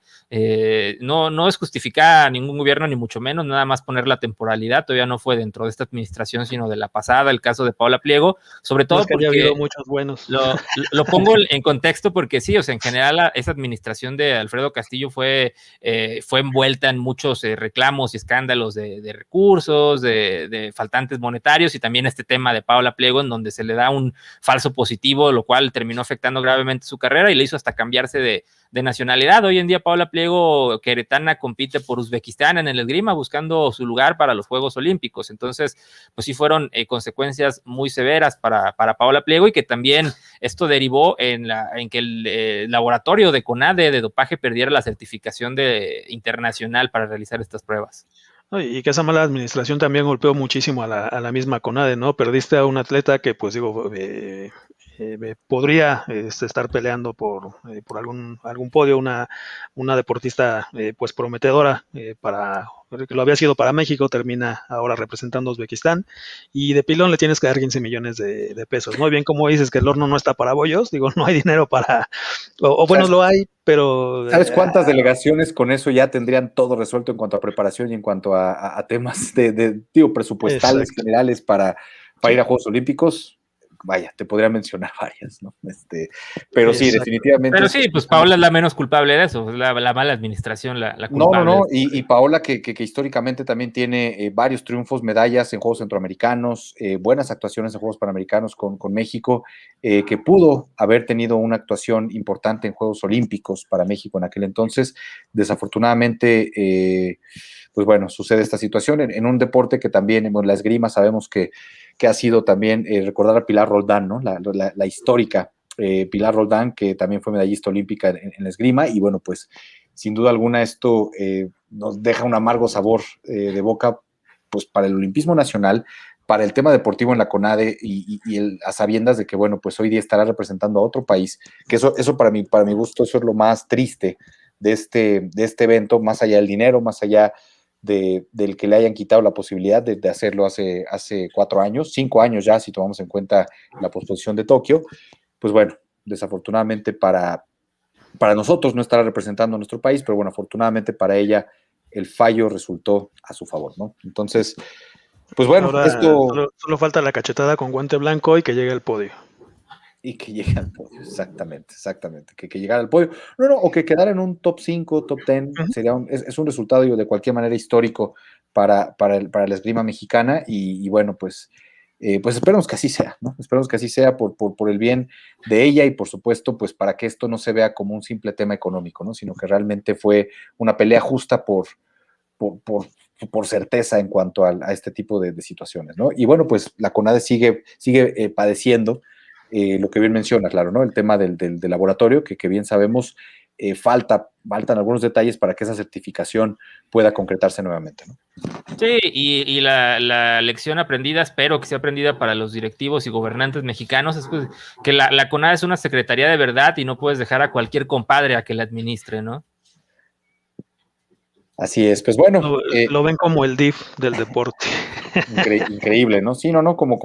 No es justificar a ningún gobierno, ni mucho menos, nada más poner la temporalidad. Todavía no fue dentro de esta administración, sino de la pasada, el caso de Paola Pliego, sobre todo porque había habido muchos buenos. Lo pongo en contexto porque sí, o sea, en general esa administración de Alfredo Castillo fue envuelta en muchos reclamos y escándalos de recursos, de faltantes monetarios y también este tema de Paola Pliego en donde se le da un falso positivo, lo cual terminó afectando gravemente su carrera y le hizo hasta cambiarse de nacionalidad. Hoy en día Paola Pliego, queretana, compite por Uzbekistán en el esgrima buscando su lugar para los Juegos Olímpicos. Entonces, pues sí fueron consecuencias muy severas para Paola Pliego y que también esto derivó en que el laboratorio de CONADE de dopaje perdiera la certificación internacional para realizar estas pruebas. Y que esa mala administración también golpeó muchísimo a la misma CONADE, ¿no? Perdiste a un atleta que, pues digo, podría estar peleando por algún podio, una deportista pues prometedora que lo había sido para México, termina ahora representando a Uzbekistán, y de pilón le tienes que dar 15 millones de pesos. Muy bien, como dices que el horno no está para bollos, digo, no hay dinero para, o bueno, lo hay, pero... ¿Sabes cuántas delegaciones con eso ya tendrían todo resuelto en cuanto a preparación y en cuanto a temas presupuestales generales para ir a Juegos Olímpicos? Vaya, te podría mencionar varias, ¿no? Pero sí, definitivamente. Pero sí, pues Paola es la menos culpable de eso, es la mala administración, la culpable. No, y Paola que históricamente también tiene varios triunfos, medallas en Juegos Centroamericanos, buenas actuaciones en Juegos Panamericanos con México, que pudo haber tenido una actuación importante en Juegos Olímpicos para México en aquel entonces. Desafortunadamente, pues bueno, sucede esta situación en un deporte que también, en la esgrima, sabemos que ha sido también, recordar a Pilar Roldán, ¿no? La histórica Pilar Roldán, que también fue medallista olímpica en la esgrima, y bueno, pues sin duda alguna esto nos deja un amargo sabor de boca, pues para el olimpismo nacional, para el tema deportivo en la CONADE y a sabiendas de que, bueno, pues hoy día estará representando a otro país, que eso para mi gusto, eso es lo más triste de este evento, más allá del dinero, más allá del que le hayan quitado la posibilidad de hacerlo hace 4 años, 5 años ya, si tomamos en cuenta la posposición de Tokio. Pues bueno, desafortunadamente para nosotros no estará representando a nuestro país, pero bueno, afortunadamente para ella el fallo resultó a su favor, ¿no? Entonces, pues bueno, ahora solo falta la cachetada con guante blanco y que llegue al podio. Y que llegue al podio, exactamente, que llegara al podio. No, o que quedara en un top 5, top 10, sería es un resultado de cualquier manera histórico para la esgrima mexicana y bueno, pues esperemos que así sea, ¿no? Esperemos que así sea por el bien de ella y por supuesto, pues para que esto no se vea como un simple tema económico, ¿no? Sino que realmente fue una pelea justa por certeza en cuanto a este tipo de situaciones, ¿no? Y bueno, pues la CONADE sigue padeciendo lo que bien menciona, claro, ¿no? El tema del laboratorio, que bien sabemos, faltan algunos detalles para que esa certificación pueda concretarse nuevamente, ¿no? Sí, y la lección aprendida, espero que sea aprendida para los directivos y gobernantes mexicanos, es pues, que la CONADE es una secretaría de verdad y no puedes dejar a cualquier compadre a que la administre, ¿no? Así es, pues bueno. Lo ven como el DIF del deporte. Increíble, ¿no? Sí, no, como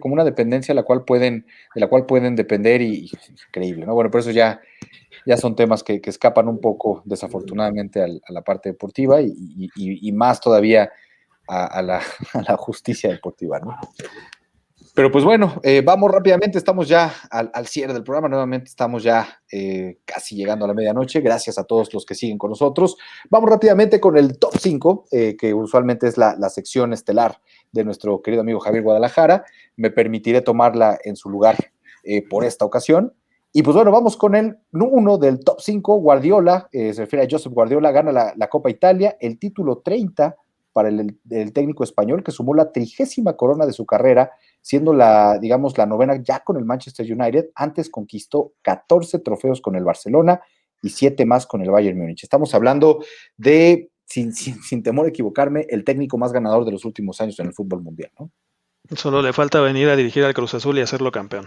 una dependencia de la cual pueden depender y increíble, ¿no? Bueno, por eso ya son temas que escapan un poco, desafortunadamente, a la parte deportiva y más todavía a la justicia deportiva, ¿no? Pero pues bueno, vamos rápidamente, estamos ya al cierre del programa, nuevamente estamos ya casi llegando a la medianoche, gracias a todos los que siguen con nosotros. Vamos rápidamente con el top 5, que usualmente es la sección estelar de nuestro querido amigo Javier Guadalajara. Me permitiré tomarla en su lugar por esta ocasión. Y pues bueno, vamos con el 1 del top 5, Guardiola, se refiere a Josep Guardiola, gana la Copa Italia, el título 30 para el técnico español, que sumó la 30ª corona de su carrera, siendo digamos, la novena ya con el Manchester United. Antes conquistó 14 trofeos con el Barcelona y 7 más con el Bayern Múnich. Estamos hablando de, sin temor a equivocarme, el técnico más ganador de los últimos años en el fútbol mundial, ¿no? Solo le falta venir a dirigir al Cruz Azul y hacerlo campeón.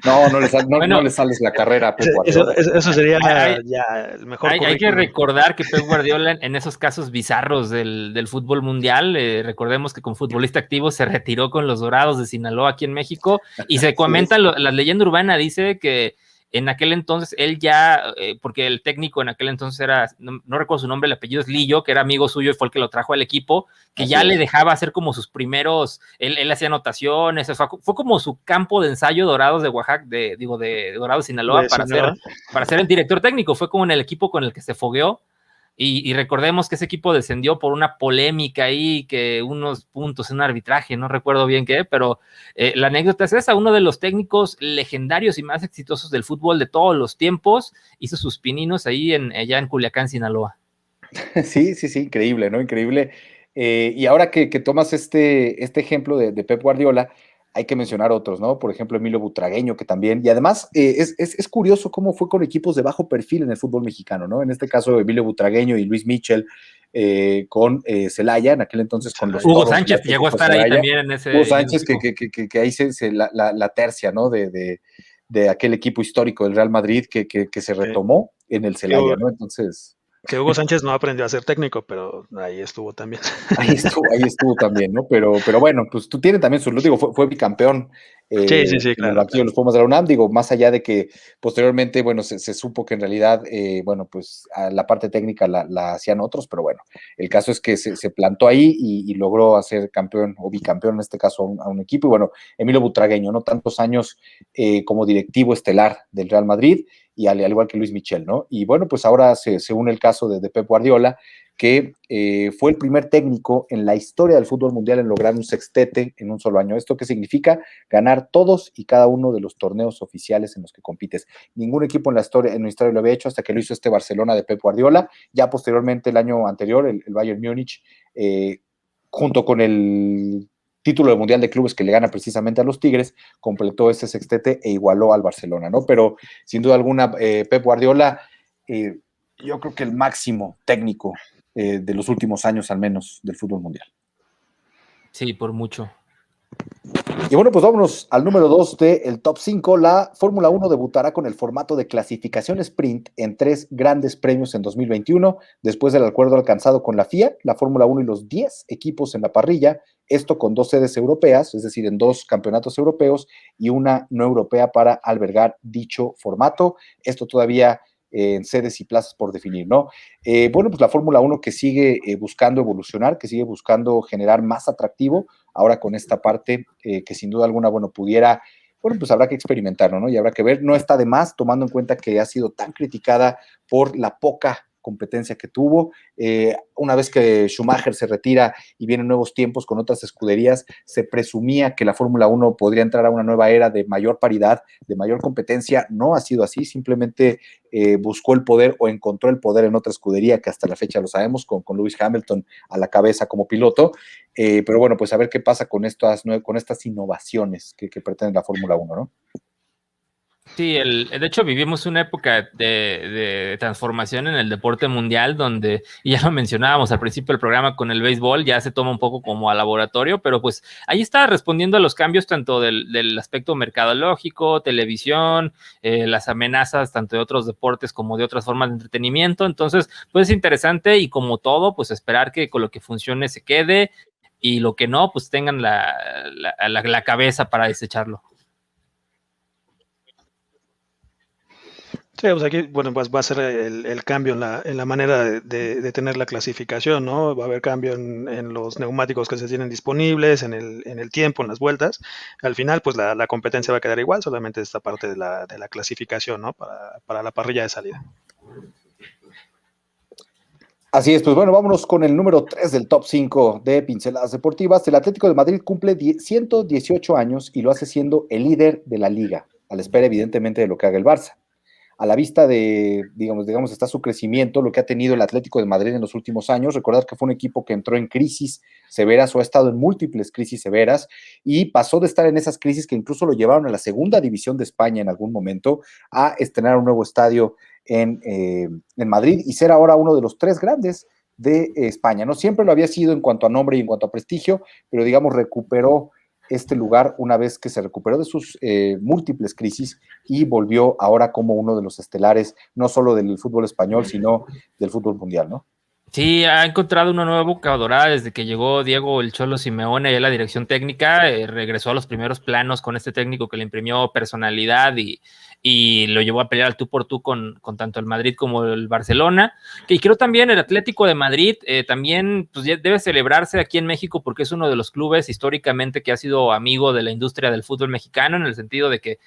No Bueno, le sales la carrera a Pep Guardiola. Eso sería Hay- ya el mejor Hay que currículum. recordar que Pep Guardiola en esos casos bizarros del fútbol mundial, recordemos que como futbolista activo se retiró con los Dorados de Sinaloa aquí en México y se comenta, la leyenda urbana dice que en aquel entonces él ya, porque el técnico en aquel entonces era, no recuerdo su nombre, el apellido es Lillo, que era amigo suyo y fue el que lo trajo al equipo, que así ya es. Le dejaba hacer como sus primeros, él hacía anotaciones, fue como su campo de ensayo Dorados de Oaxaca, de Dorados de Sinaloa, para ser el director técnico. Fue como en el equipo con el que se fogueó. Y recordemos que ese equipo descendió por una polémica ahí, que unos puntos en un arbitraje, no recuerdo bien qué, pero la anécdota es esa: uno de los técnicos legendarios y más exitosos del fútbol de todos los tiempos hizo sus pininos ahí allá en Culiacán, Sinaloa. Sí, increíble, ¿no? Increíble. Y ahora que tomas este ejemplo de Pep Guardiola, hay que mencionar otros, ¿no? Por ejemplo, Emilio Butragueño, que también, y además es curioso cómo fue con equipos de bajo perfil en el fútbol mexicano, ¿no? En este caso, Emilio Butragueño y Luis Michel con Celaya, en aquel entonces con los Hugo Toros, Sánchez llegó a estar Celaya, ahí también en ese. Hugo Sánchez, que ahí la tercia, ¿no? De aquel equipo histórico del Real Madrid que se retomó en el Celaya, ¿no? Entonces... Que Hugo Sánchez no aprendió a ser técnico, pero ahí estuvo también. Ahí estuvo también, ¿no? Pero bueno, pues tú tienes también lo digo, fue bicampeón sí, en claro, el banquillo de los Pumas de la UNAM, digo, más allá de que posteriormente, bueno, se supo que en realidad, bueno, pues la parte técnica la hacían otros, pero bueno, el caso es que se plantó ahí y logró hacer campeón o bicampeón en este caso a un equipo. Y bueno, Emilio Butragueño, ¿no? Tantos años como directivo estelar del Real Madrid y al igual que Luis Michel, ¿no? Y bueno, pues ahora se une el caso de Pep Guardiola, que fue el primer técnico en la historia del fútbol mundial en lograr un sextete en un solo año. ¿Esto qué significa? Ganar todos y cada uno de los torneos oficiales en los que compites. Ningún equipo en la historia lo había hecho hasta que lo hizo este Barcelona de Pep Guardiola. Ya posteriormente, el año anterior, el Bayern Múnich, junto con el título del Mundial de Clubes que le gana precisamente a los Tigres, completó ese sextete e igualó al Barcelona, ¿no? Pero sin duda alguna, Pep Guardiola, yo creo que el máximo técnico de los últimos años, al menos, del fútbol mundial. Sí, por mucho. Y bueno, pues vámonos al número 2 del top 5. La Fórmula 1 debutará con el formato de clasificación sprint en 3 grandes premios en 2021, después del acuerdo alcanzado con la FIA, la Fórmula 1 y los 10 equipos en la parrilla, esto con 2 sedes europeas, es decir, en 2 campeonatos europeos y una no europea para albergar dicho formato. Esto todavía en sedes y plazas por definir, ¿no? Bueno, pues la Fórmula 1 que sigue buscando evolucionar, que sigue buscando generar más atractivo, ahora con esta parte que sin duda alguna, bueno, pudiera, bueno, pues habrá que experimentarlo, ¿no? Y habrá que ver, no está de más, tomando en cuenta que ha sido tan criticada por la poca competencia que tuvo. Una vez que Schumacher se retira y vienen nuevos tiempos con otras escuderías, se presumía que la Fórmula 1 podría entrar a una nueva era de mayor paridad, de mayor competencia. No ha sido así, simplemente buscó el poder o encontró el poder en otra escudería, que hasta la fecha lo sabemos, con Lewis Hamilton a la cabeza como piloto. Pero bueno, pues a ver qué pasa con estas innovaciones que pretende la Fórmula 1, ¿no? Sí, de hecho vivimos una época de transformación en el deporte mundial donde, y ya lo mencionábamos al principio del programa con el béisbol, ya se toma un poco como a laboratorio, pero pues ahí está respondiendo a los cambios tanto del aspecto mercadológico, televisión, las amenazas tanto de otros deportes como de otras formas de entretenimiento. Entonces, pues es interesante y como todo, pues esperar que con lo que funcione se quede y lo que no, pues tengan la cabeza para desecharlo. Sí, pues aquí, bueno, pues va a ser el cambio en la manera de tener la clasificación, ¿no? Va a haber cambio en los neumáticos que se tienen disponibles, en el tiempo, en las vueltas. Al final, pues la competencia va a quedar igual, solamente esta parte de la clasificación, ¿no? Para la parrilla de salida. Así es, pues bueno, vámonos con el número 3 del top 5 de Pinceladas Deportivas. El Atlético de Madrid cumple 118 años y lo hace siendo el líder de la liga, a la espera evidentemente de lo que haga el Barça. A la vista de, digamos, está su crecimiento, lo que ha tenido el Atlético de Madrid en los últimos años. Recordar que fue un equipo que entró en crisis severas o ha estado en múltiples crisis severas y pasó de estar en esas crisis que incluso lo llevaron a la segunda división de España en algún momento a estrenar un nuevo estadio en Madrid y ser ahora uno de los tres grandes de España. No siempre lo había sido en cuanto a nombre y en cuanto a prestigio, pero digamos recuperó este lugar una vez que se recuperó de sus múltiples crisis y volvió ahora como uno de los estelares, no solo del fútbol español, sino del fútbol mundial, ¿no? Sí, ha encontrado una nueva boca dorada desde que llegó Diego el Cholo Simeone a la dirección técnica, regresó a los primeros planos con este técnico que le imprimió personalidad y lo llevó a pelear al tú por tú con tanto el Madrid como el Barcelona, y creo también el Atlético de Madrid también pues, debe celebrarse aquí en México porque es uno de los clubes históricamente que ha sido amigo de la industria del fútbol mexicano, en el sentido de que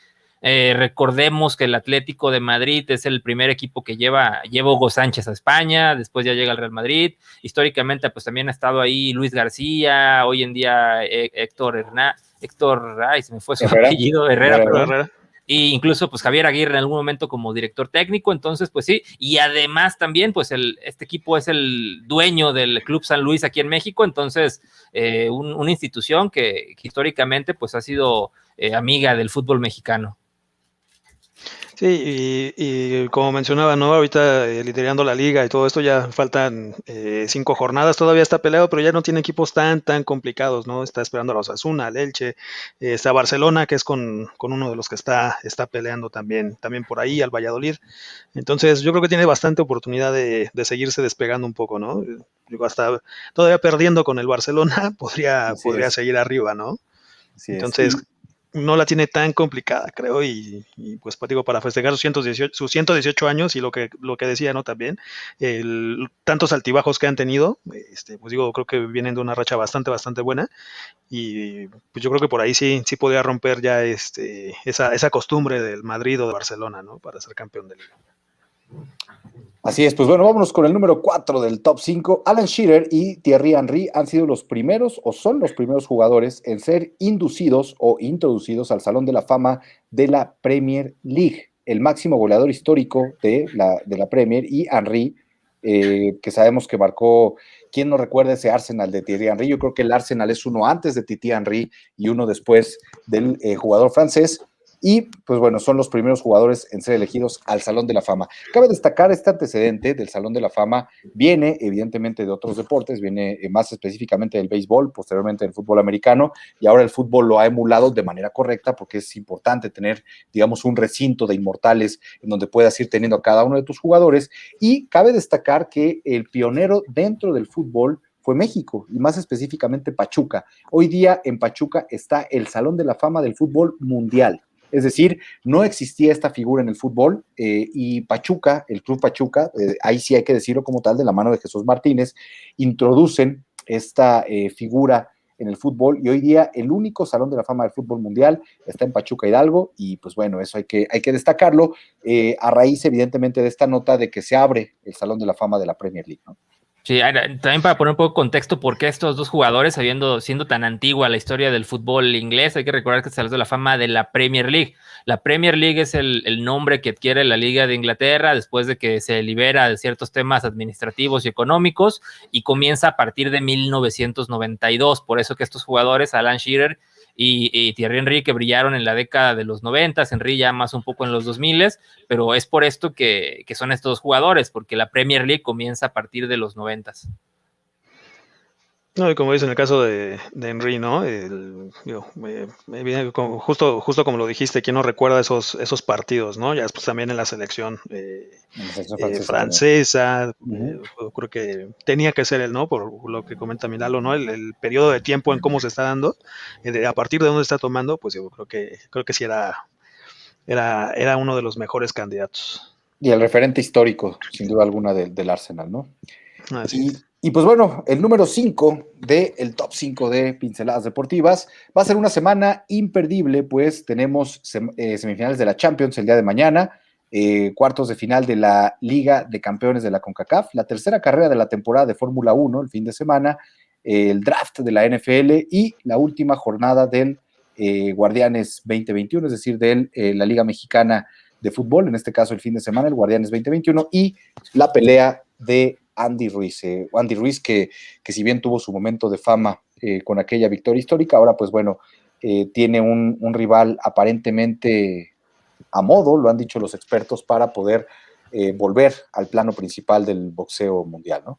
recordemos que el Atlético de Madrid es el primer equipo que lleva Hugo Sánchez a España, después ya llega al Real Madrid, históricamente pues también ha estado ahí Luis García, hoy en día ay, se me fue su apellido, Herrera, perdón. Y incluso pues Javier Aguirre en algún momento como director técnico, entonces pues sí, y además también pues este equipo es el dueño del Club San Luis aquí en México, entonces una institución que históricamente pues ha sido amiga del fútbol mexicano. Sí, y como mencionaba, ¿no? Ahorita liderando la liga y todo esto, ya faltan 5 jornadas, todavía está peleado, pero ya no tiene equipos tan complicados, ¿no? Está esperando a los Osasuna, al Elche, está Barcelona, que es con uno de los que está peleando también por ahí, al Valladolid. Entonces, yo creo que tiene bastante oportunidad de seguirse despegando un poco, ¿no? Digo, hasta todavía perdiendo con el Barcelona, podría seguir arriba, ¿no? Así es. Entonces, no la tiene tan complicada, creo, y pues digo, para festejar sus 118 años y lo que decía, ¿no? También, tantos altibajos que han tenido, pues digo, creo que vienen de una racha bastante buena, y pues yo creo que por ahí sí podría romper ya esa costumbre del Madrid o de Barcelona, ¿no? Para ser campeón de liga. Así es, pues bueno, vámonos con el número 4 del top 5. Alan Shearer y Thierry Henry han sido los primeros o son los primeros jugadores en ser inducidos o introducidos al Salón de la Fama de la Premier League, el máximo goleador histórico de la Premier, y Henry, que sabemos que marcó, ¿quién no recuerda ese Arsenal de Thierry Henry? Yo creo que el Arsenal es uno antes de Titi Henry y uno después del jugador francés. Y, pues bueno, son los primeros jugadores en ser elegidos al Salón de la Fama. Cabe destacar este antecedente del Salón de la Fama, viene evidentemente de otros deportes, viene más específicamente del béisbol, posteriormente del fútbol americano, y ahora el fútbol lo ha emulado de manera correcta porque es importante tener, digamos, un recinto de inmortales en donde puedas ir teniendo a cada uno de tus jugadores, y cabe destacar que el pionero dentro del fútbol fue México, y más específicamente Pachuca. Hoy día en Pachuca está el Salón de la Fama del fútbol mundial. Es decir, no existía esta figura en el fútbol, y Pachuca, el Club Pachuca, ahí sí hay que decirlo como tal, de la mano de Jesús Martínez, introducen esta figura en el fútbol, y hoy día el único Salón de la Fama del fútbol mundial está en Pachuca Hidalgo, y pues bueno, eso hay que destacarlo, a raíz evidentemente de esta nota de que se abre el Salón de la Fama de la Premier League, ¿no? Sí, también para poner un poco de contexto, ¿por qué estos dos jugadores, siendo tan antigua la historia del fútbol inglés? Hay que recordar que se Salón de la Fama de la Premier League. La Premier League es el nombre que adquiere la Liga de Inglaterra después de que se libera de ciertos temas administrativos y económicos, y comienza a partir de 1992. Por eso que estos jugadores, Alan Shearer y Thierry Henry, que brillaron en la década de los 90, Henry ya más un poco en los 2000, pero es por esto que son estos jugadores, porque la Premier League comienza a partir de los 90. No, y como dices en el caso de Henry, ¿no? Me viene justo como lo dijiste, ¿quién no recuerda esos partidos, ¿no? Ya después también en la selección francesa, creo que tenía que ser él, ¿no? Por lo que comenta Milalo, ¿no? El periodo de tiempo en cómo se está dando, a partir de dónde está tomando, pues yo creo que sí era uno de los mejores candidatos. Y el referente histórico, sin duda alguna, del Arsenal, ¿no? Así es. Y pues bueno, el número 5 del top 5 de Pinceladas Deportivas va a ser una semana imperdible, pues tenemos semifinales de la Champions el día de mañana, cuartos de final de la Liga de Campeones de la CONCACAF, la tercera carrera de la temporada de Fórmula 1 el fin de semana, el draft de la NFL y la última jornada del Guardianes 2021, es decir, de la Liga Mexicana de Fútbol, en este caso el fin de semana, el Guardianes 2021, y la pelea de Andy Ruiz. Andy Ruiz, que si bien tuvo su momento de fama con aquella victoria histórica, ahora pues bueno, tiene un rival aparentemente a modo, lo han dicho los expertos, para poder volver al plano principal del boxeo mundial, ¿no?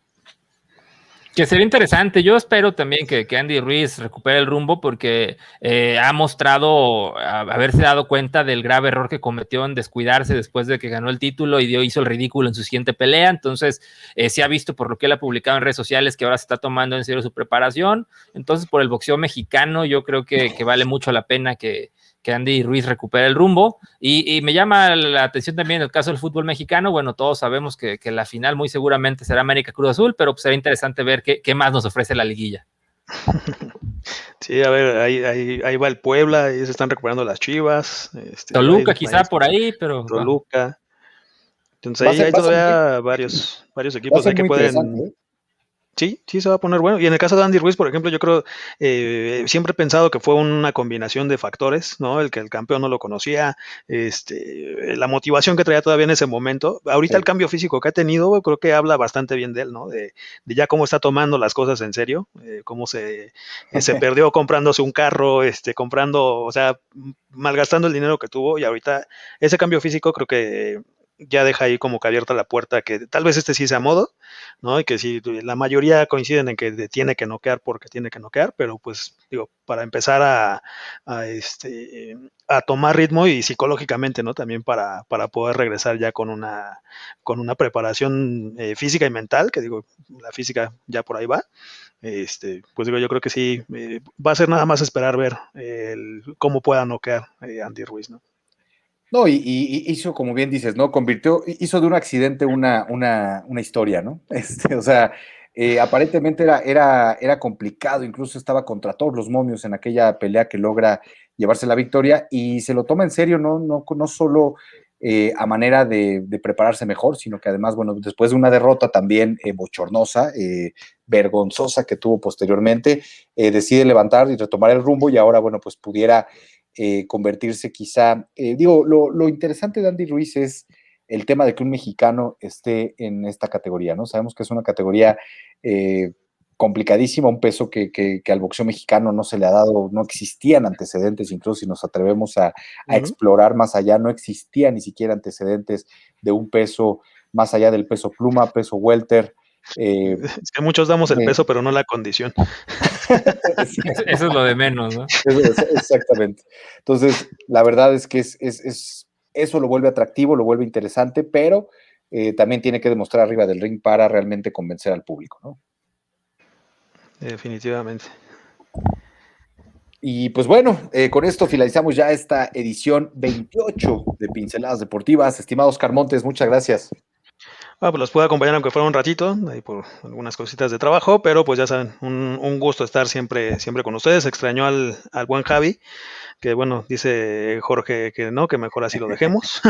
Que sería interesante. Yo espero también que Andy Ruiz recupere el rumbo porque ha mostrado haberse dado cuenta del grave error que cometió en descuidarse después de que ganó el título y hizo el ridículo en su siguiente pelea. Entonces, se ha visto por lo que él ha publicado en redes sociales que ahora se está tomando en serio su preparación. Entonces, por el boxeo mexicano, yo creo que vale mucho la pena que Andy Ruiz recupere el rumbo. Y me llama la atención también el caso del fútbol mexicano. Bueno, todos sabemos que la final muy seguramente será América Cruz Azul, pero pues será interesante ver qué más nos ofrece la liguilla. Sí, a ver, ahí va el Puebla, ahí se están recuperando las Chivas. Toluca quizá por ahí, pero... Toluca. Entonces Va a ser, hay todavía varios va a equipos ser ahí que muy interesante, pueden... Sí, se va a poner bueno. Y en el caso de Andy Ruiz, por ejemplo, yo creo, siempre he pensado que fue una combinación de factores, ¿no? El que el campeón no lo conocía, la motivación que traía todavía en ese momento. Ahorita el cambio físico que ha tenido, creo que habla bastante bien de él, ¿no? De ya cómo está tomando las cosas en serio, cómo se perdió comprándose un carro, comprando, o sea, malgastando el dinero que tuvo, y ahorita ese cambio físico creo que ya deja ahí como que abierta la puerta que tal vez sí sea a modo, ¿no? Y que sí, la mayoría coinciden en que tiene que noquear porque tiene que noquear, pero pues digo, para empezar a tomar ritmo y psicológicamente, ¿no? También para poder regresar ya con una preparación física y mental, que digo, la física ya por ahí va. Pues digo, yo creo que sí, va a ser nada más esperar ver cómo pueda noquear Andy Ruiz, ¿no? No, y hizo, como bien dices, ¿no? Hizo de un accidente una historia, ¿no? O sea, aparentemente era complicado, incluso estaba contra todos los momios en aquella pelea que logra llevarse la victoria y se lo toma en serio, no solo a manera de prepararse mejor, sino que además, bueno, después de una derrota también bochornosa, vergonzosa que tuvo posteriormente, decide levantar y retomar el rumbo y ahora, bueno, pues pudiera convertirse quizá, lo interesante de Andy Ruiz es el tema de que un mexicano esté en esta categoría, ¿no? Sabemos que es una categoría complicadísima, un peso que al boxeo mexicano no se le ha dado, no existían antecedentes, incluso si nos atrevemos a explorar más allá, no existían ni siquiera antecedentes de un peso más allá del peso pluma, peso welter. Es que muchos damos el peso, pero no la condición. Eso es lo de menos, ¿no? Exactamente. Entonces, la verdad es que eso lo vuelve atractivo, lo vuelve interesante, pero también tiene que demostrar arriba del ring para realmente convencer al público, ¿no? Definitivamente. Y pues bueno, con esto finalizamos ya esta edición 28 de Pinceladas Deportivas. Estimado Oscar Montes, muchas gracias. Pues los puedo acompañar aunque fuera un ratito, ahí por algunas cositas de trabajo, pero pues ya saben, un gusto estar siempre con ustedes. Extrañó al buen Javi, que bueno, dice Jorge que no, que mejor así lo dejemos.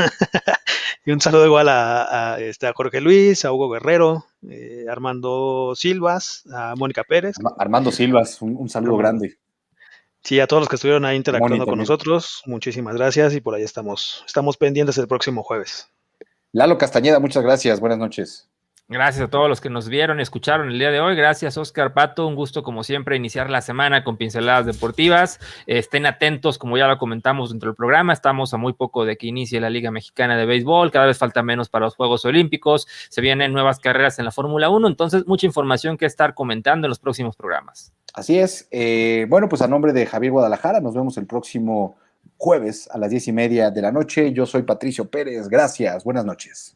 Y un saludo igual a Jorge Luis, a Hugo Guerrero, Armando Silvas, a Mónica Pérez. Armando Silvas, un saludo grande. Sí, a todos los que estuvieron ahí interactuando con también. nosotros, muchísimas gracias y por ahí estamos pendientes el próximo jueves. Lalo Castañeda, muchas gracias, buenas noches. Gracias a todos los que nos vieron y escucharon el día de hoy. Gracias, Oscar Pato. Un gusto, como siempre, iniciar la semana con Pinceladas Deportivas. Estén atentos, como ya lo comentamos dentro del programa. Estamos a muy poco de que inicie la Liga Mexicana de Béisbol. Cada vez falta menos para los Juegos Olímpicos. Se vienen nuevas carreras en la Fórmula 1. Entonces, mucha información que estar comentando en los próximos programas. Así es. Bueno, pues a nombre de Javier Guadalajara, nos vemos el próximo jueves a las 10:30 de la noche. Yo soy Patricio Pérez. Gracias. Buenas noches.